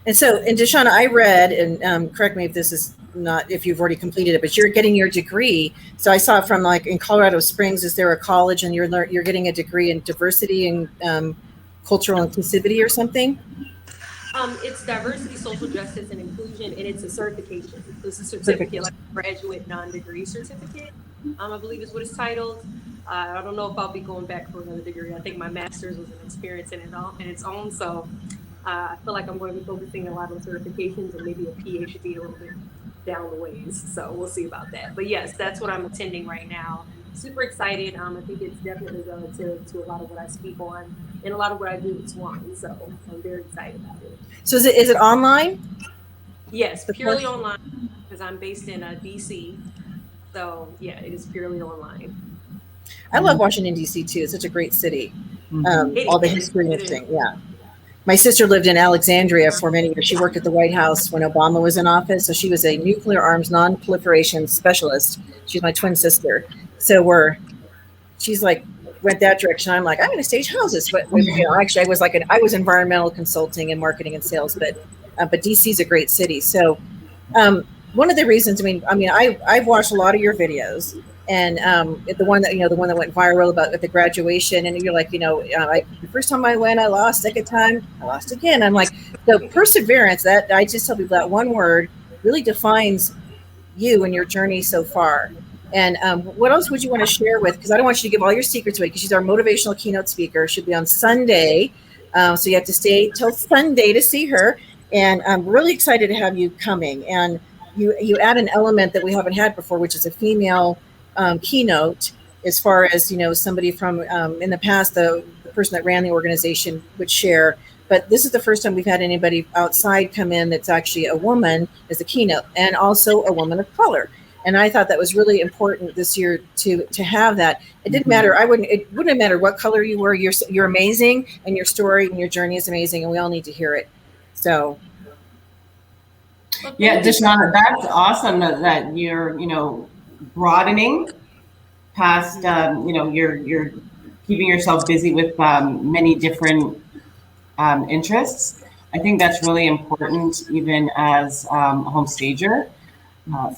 And so, and Deshauna, I read, and correct me if this is not, if you've already completed it, but you're getting your degree. So I saw from like in Colorado Springs, is there a college and you're getting a degree in diversity and cultural inclusivity or something? It's diversity, social justice, and inclusion, and it's a certification. It's a certificate, like a graduate non-degree certificate, I believe is what it's titled. I don't know if I'll be going back for another degree. I think my master's was an experience in its own, so I feel like I'm going to be focusing a lot on certifications and maybe a PhD a little bit down the ways. So we'll see about that. But yes, that's what I'm attending right now. Super excited. I think it's definitely relative to a lot of what I speak on. And a lot of what I do is wine, so I'm very excited about it. So is it online? Yes, The purely course? online because I'm based in DC. So yeah, it is purely online. I love Washington D.C. too. It's such a great city. It All the is. history and It is. everything. Yeah. My sister lived in Alexandria for many years. She worked at the White House when Obama was in office. So she was a nuclear arms non-proliferation specialist. She's my twin sister. So she's like, went that direction. I'm like, I'm going to stage houses. But actually, I was environmental consulting and marketing and sales. But DC is a great city. So one of the reasons, I've watched a lot of your videos, and the one that went viral about at the graduation, and you're like, the first time I went, I lost. Second time, I lost again. I'm like, so perseverance. That I just tell people that one word really defines you and your journey so far. And what else would you want to share with? Because I don't want you to give all your secrets away. Because she's our motivational keynote speaker. She'll be on Sunday, so you have to stay till Sunday to see her. And I'm really excited to have you coming. And you add an element that we haven't had before, which is a female keynote. As far as somebody from in the past, the person that ran the organization would share. But this is the first time we've had anybody outside come in that's actually a woman as a keynote, and also a woman of color. And I thought that was really important this year to have that. It didn't matter. It wouldn't have mattered what color you were. You're amazing, and your story and your journey is amazing, and we all need to hear it. So. Yeah, Deshauna, that's awesome that you're, broadening past, you're keeping yourself busy with many different interests. I think that's really important, even as a home stager.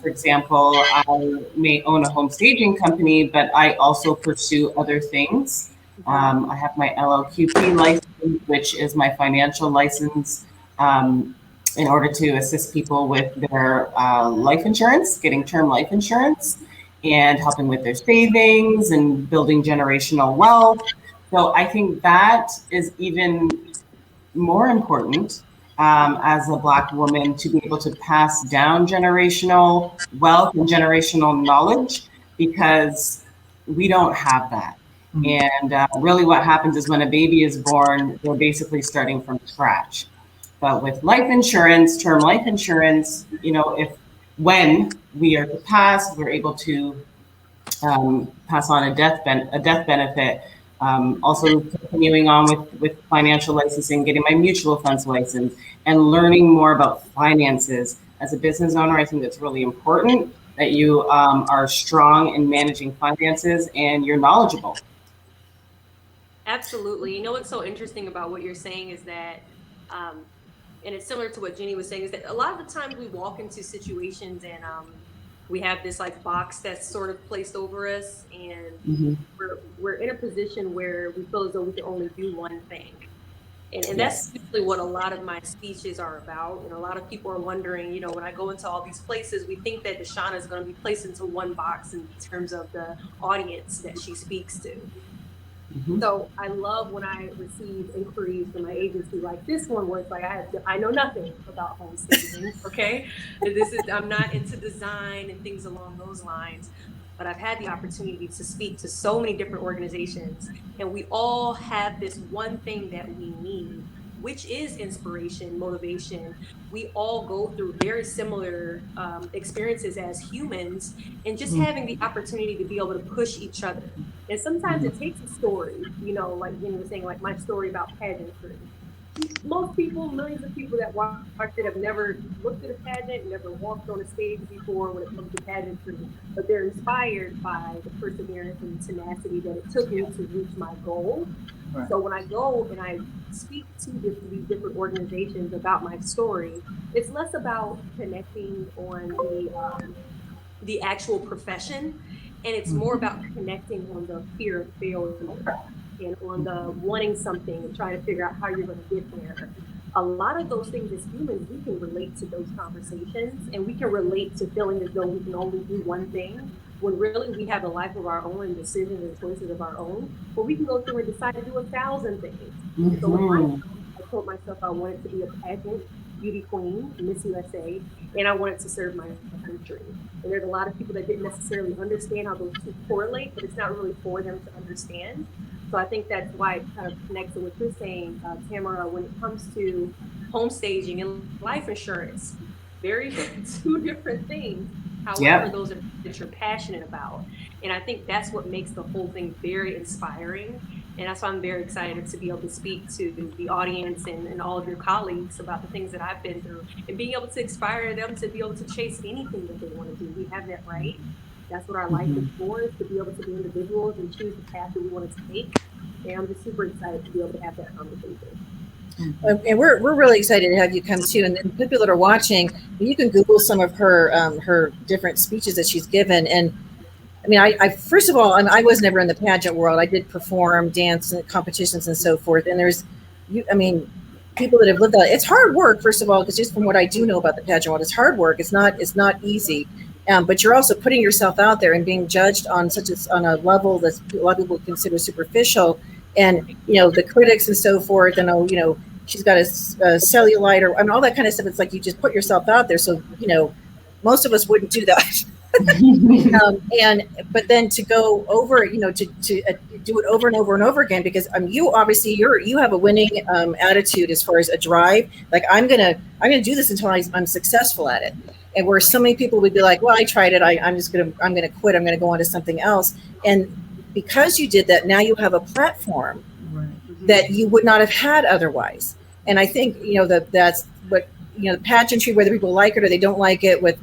For example, I may own a home staging company, but I also pursue other things. I have my LLQP license, which is my financial license in order to assist people with their life insurance, getting term life insurance, and helping with their savings and building generational wealth. So I think that is even more important as a Black woman to be able to pass down generational wealth and generational knowledge, because we don't have that. And really what happens is when a baby is born, they're basically starting from scratch. But with life insurance, term life insurance, when we are to pass, we're able to pass on a death benefit. Also continuing on with financial licensing, getting my mutual funds license, and learning more about finances. As a business owner, I think that's really important that you are strong in managing finances and you're knowledgeable. Absolutely. What's so interesting about what you're saying is that, and it's similar to what Jenny was saying, is that a lot of the times we walk into situations and we have this like box that's sort of placed over us, and we're in a position where we feel as though we can only do one thing. And that's usually what a lot of my speeches are about. A lot of people are wondering, when I go into all these places, we think that Deshauna is going to be placed into one box in terms of the audience that she speaks to. So I love when I receive inquiries from my agency like this one, where it's like, I know nothing about home staging, okay? I'm not into design and things along those lines, but I've had the opportunity to speak to so many different organizations, and we all have this one thing that we need, which is inspiration, motivation. We all go through very similar experiences as humans, and just having the opportunity to be able to push each other. And sometimes it takes a story, like Jenny was saying, like my story about pageantry. Most people, millions of people that watch it have never looked at a pageant, never walked on a stage before when it comes to pageantry, but they're inspired by the perseverance and tenacity that it took me to reach my goal. Right. So when I go and I speak to these different organizations about my story, it's less about connecting on the actual profession, and it's more about connecting on the fear of failure and on the wanting something and trying to figure out how you're going to get there. A lot of those things as humans, we can relate to those conversations, and we can relate to feeling as though we can only do one thing, when really we have a life of our own and decisions and choices of our own, but we can go through and decide to do 1,000 things. So I told myself I wanted to be a pageant beauty queen, Miss USA, and I wanted to serve my country. And there's a lot of people that didn't necessarily understand how those two correlate, but it's not really for them to understand. So I think that's why it kind of connects to what you're saying, Tamara, when it comes to home staging and life insurance, very two different things. However, Yep. those are that you're passionate about. And I think that's what makes the whole thing very inspiring. And that's why I'm very excited to be able to speak to the audience and all of your colleagues about the things that I've been through and being able to inspire them to be able to chase anything that they want to do. We have that right. That's what our life is for, is to be able to be individuals and choose the path that we want to take. And I'm just super excited to be able to have that conversation. And we're really excited to have you come too. And then people that are watching, you can Google some of her different speeches that she's given. And I mean, I first of all, I was never in the pageant world. I did perform, dance, and competitions and so forth. And there's, people that have lived that. It's hard work, first of all, because just from what I do know about the pageant world, it's hard work. It's not easy. But you're also putting yourself out there and being judged on on a level that a lot of people consider superficial. And the critics and so forth, and she's got a cellulite or all that kind of stuff. It's like you just put yourself out there. So most of us wouldn't do that. But then to go over, to do it over and over and over again, because you obviously you have a winning attitude as far as a drive. Like I'm gonna do this until I'm successful at it. And where so many people would be like, well, I tried it. I'm gonna quit. I'm gonna go on to something else. And because you did that, now you have a platform that you would not have had otherwise. And I think that's what the pageantry, whether people like it or they don't like it, with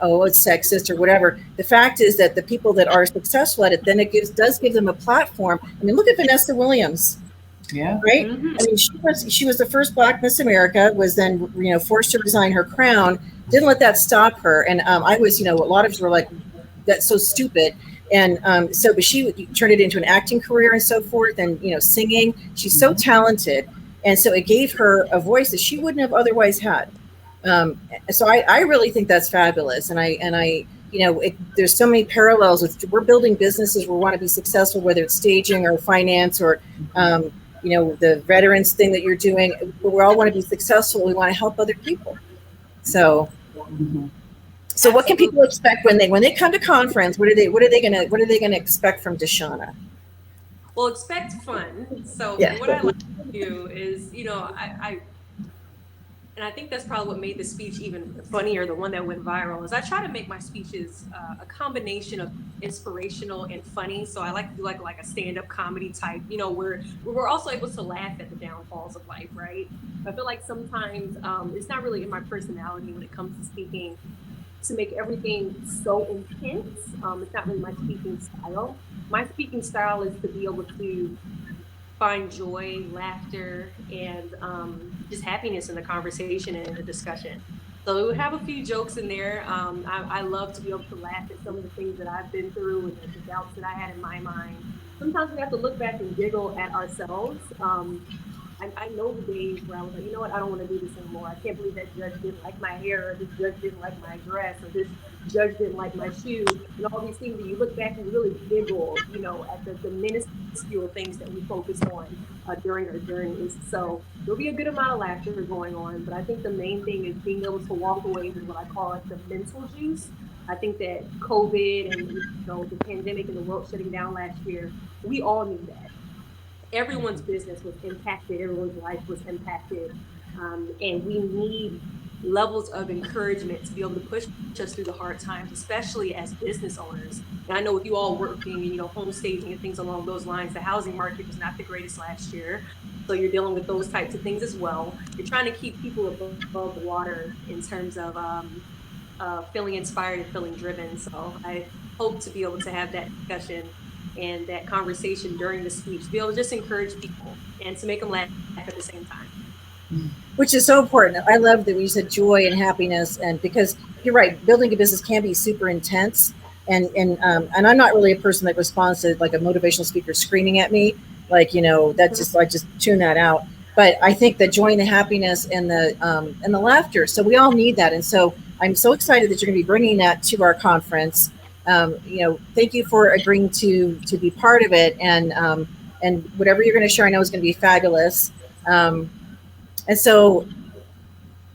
oh, it's sexist or whatever. The fact is that the people that are successful at it, then it does give them a platform. I mean, look at Vanessa Williams. Yeah. Right. I mean, she was the first Black Miss America. Was then forced to resign her crown. Didn't let that stop her. And I was a lot of us were like, that's so stupid. And but she turned it into an acting career and so forth, and singing. She's so talented, and so it gave her a voice that she wouldn't have otherwise had. So I really think that's fabulous, and I there's so many parallels with we're building businesses. We want to be successful, whether it's staging or finance or the veterans thing that you're doing. We all want to be successful. We want to help other people. So. So what can people expect when they come to conference? What are they gonna expect from Deshauna? Well, expect fun. So yeah. What I like to do is, and I think that's probably what made the speech even funnier, the one that went viral, is I try to make my speeches a combination of inspirational and funny. So I like to do like a stand-up comedy type, where we're also able to laugh at the downfalls of life, right? I feel like sometimes it's not really in my personality when it comes to speaking to make everything so intense. It's not really my speaking style. My speaking style is to be able to find joy, laughter, and just happiness in the conversation and in the discussion. So we would have a few jokes in there. I love to be able to laugh at some of the things that I've been through and the doubts that I had in my mind. Sometimes we have to look back and giggle at ourselves. I know the days where I was like, you know what, I don't want to do this anymore. I can't believe that judge didn't like my hair, or this judge didn't like my dress, or this judge didn't like my shoes, and all these things that you look back and really giggle, at the minuscule things that we focus on during our journeys. So there'll be a good amount of laughter going on, but I think the main thing is being able to walk away with what I call the mental juice. I think that COVID and the pandemic and the world shutting down last year, we all need that. Everyone's business was impacted, everyone's life was impacted, and we need levels of encouragement to be able to push us through the hard times, especially as business owners. And I know with you all working, home staging and things along those lines, the housing market was not the greatest last year. So you're dealing with those types of things as well. You're trying to keep people above the water in terms of feeling inspired and feeling driven. So I hope to be able to have that discussion and that conversation during the speech, to be able to just encourage people and to make them laugh at the same time. Which is so important. I love that we said joy and happiness, and because you're right, building a business can be super intense, and I'm not really a person that responds to like a motivational speaker screaming at me, like that just I just tune that out. But I think the joy and the happiness and the laughter. So we all need that, and so I'm so excited that you're going to be bringing that to our conference. Thank you for agreeing to be part of it, and whatever you're going to share, I know is going to be fabulous. And so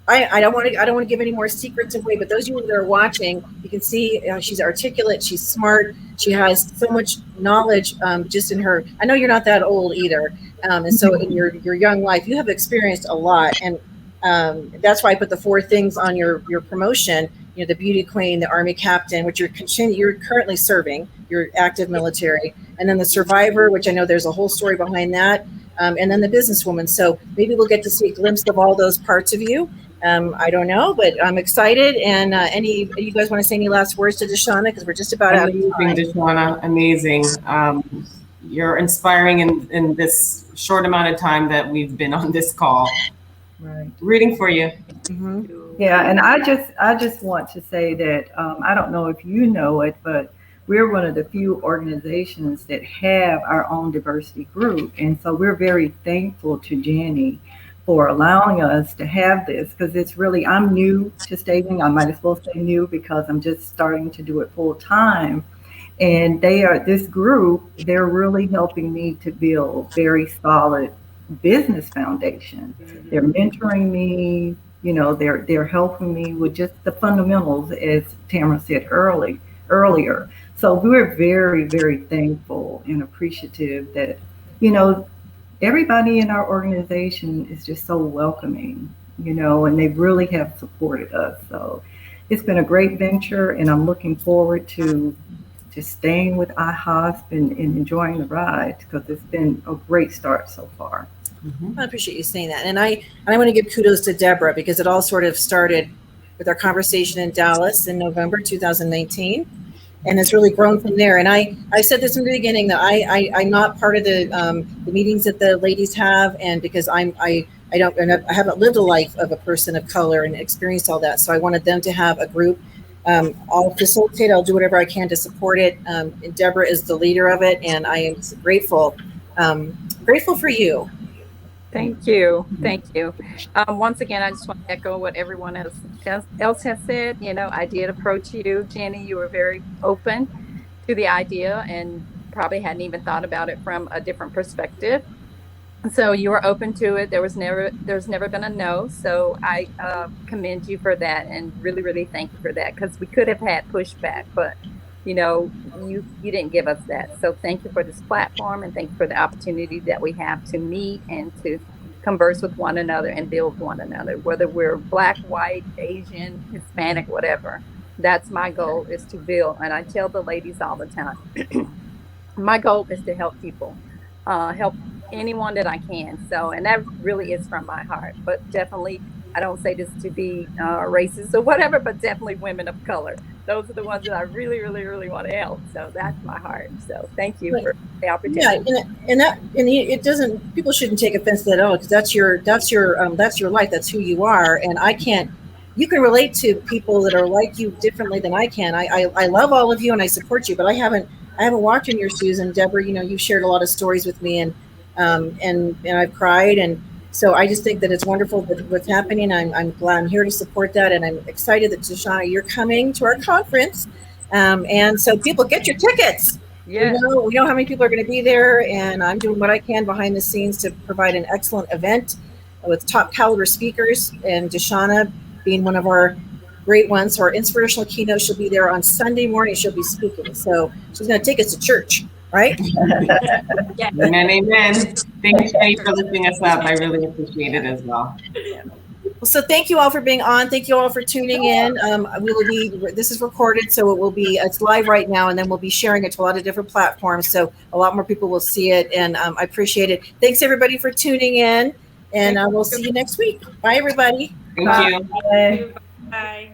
I don't want to give any more secrets away, but those of you that are watching, you can see she's articulate, she's smart, she has so much knowledge just in her. I know you're not that old either, and so in your young life, you have experienced a lot, and that's why I put the 4 things on your promotion. You know, the beauty queen, the army captain, which you're currently serving, you're active military, and then the survivor, which I know there's a whole story behind that, and then the businesswoman. So maybe we'll get to see a glimpse of all those parts of you. I don't know, but I'm excited. And you guys want to say any last words to Deshauna? Because we're just about out of time. Deshauna, amazing. You're inspiring in this short amount of time that we've been on this call. Right. Rooting for you. Mm-hmm. Yeah, and I just want to say that I don't know if you know it, but we're one of the few organizations that have our own diversity group, and so we're very thankful to Jenny for allowing us to have this, because it's really, I'm new to staging. I might as well say new because I'm just starting to do it full time. And this group, they're really helping me to build very solid business foundation. They're mentoring me, you know, they're helping me with just the fundamentals, as Tamara said earlier. So we're very, very thankful and appreciative that, you know, everybody in our organization is just so welcoming, you know, and they really have supported us. So it's been a great venture, and I'm looking forward to staying with IAHSP and enjoying the ride, because it's been a great start so far. I appreciate you saying that. And I want to give kudos to Deborah, because it all sort of started with our conversation in Dallas in November 2019. And it's really grown from there. And I said this in the beginning that I'm not part of the meetings that the ladies have, and because I haven't lived a life of a person of color and experienced all that. So I wanted them to have a group. I'll facilitate. I'll do whatever I can to support it. And Deborah is the leader of it, and I am grateful for you. Thank you. Thank you. Once again, I just want to echo what everyone else has said. You know, I did approach you, Jenny. You were very open to the idea and probably hadn't even thought about it from a different perspective. So you were open to it. There's never been a no. So I commend you for that, and really, really thank you for that, because we could have had pushback, but you know, you didn't give us that. So thank you for this platform, and thank you for the opportunity that we have to meet and to converse with one another and build one another, whether we're Black, white, Asian, Hispanic, whatever. That's my goal, is to build. And I tell the ladies all the time, my goal is to help people, help anyone that I can. So, and that really is from my heart. But definitely, I don't say this to be racist or whatever, but definitely women of color. Those are the ones that I really, really, really want to help. So that's my heart. So thank you for the opportunity. Yeah, and it doesn't. People shouldn't take offense to that at all, because that's your life. That's who you are. And I can't. You can relate to people that are like you differently than I can. I love all of you and I support you, but I haven't walked in your shoes. And Deborah, you know, you've shared a lot of stories with me, and I've cried, and so I just think that it's wonderful what's happening. I'm glad I'm here to support that, and I'm excited that Deshauna, you're coming to our conference, and so people, get your tickets. Yeah, we know how many people are going to be there, and I'm doing what I can behind the scenes to provide an excellent event with top caliber speakers, and Deshauna being one of our great ones. So our inspirational keynote, she'll be there on Sunday morning. She'll be speaking, so she's going to take us to church. Right? Yeah. Amen. Thank you, Jenny, for lifting us up. I really appreciate it as well. Well, so thank you all for being on. Thank you all for tuning in. This is recorded, so it's live right now, and then we'll be sharing it to a lot of different platforms, so a lot more people will see it, and I appreciate it. Thanks everybody for tuning in, and we'll see you next week. Bye, everybody. Thank you. Bye. Bye.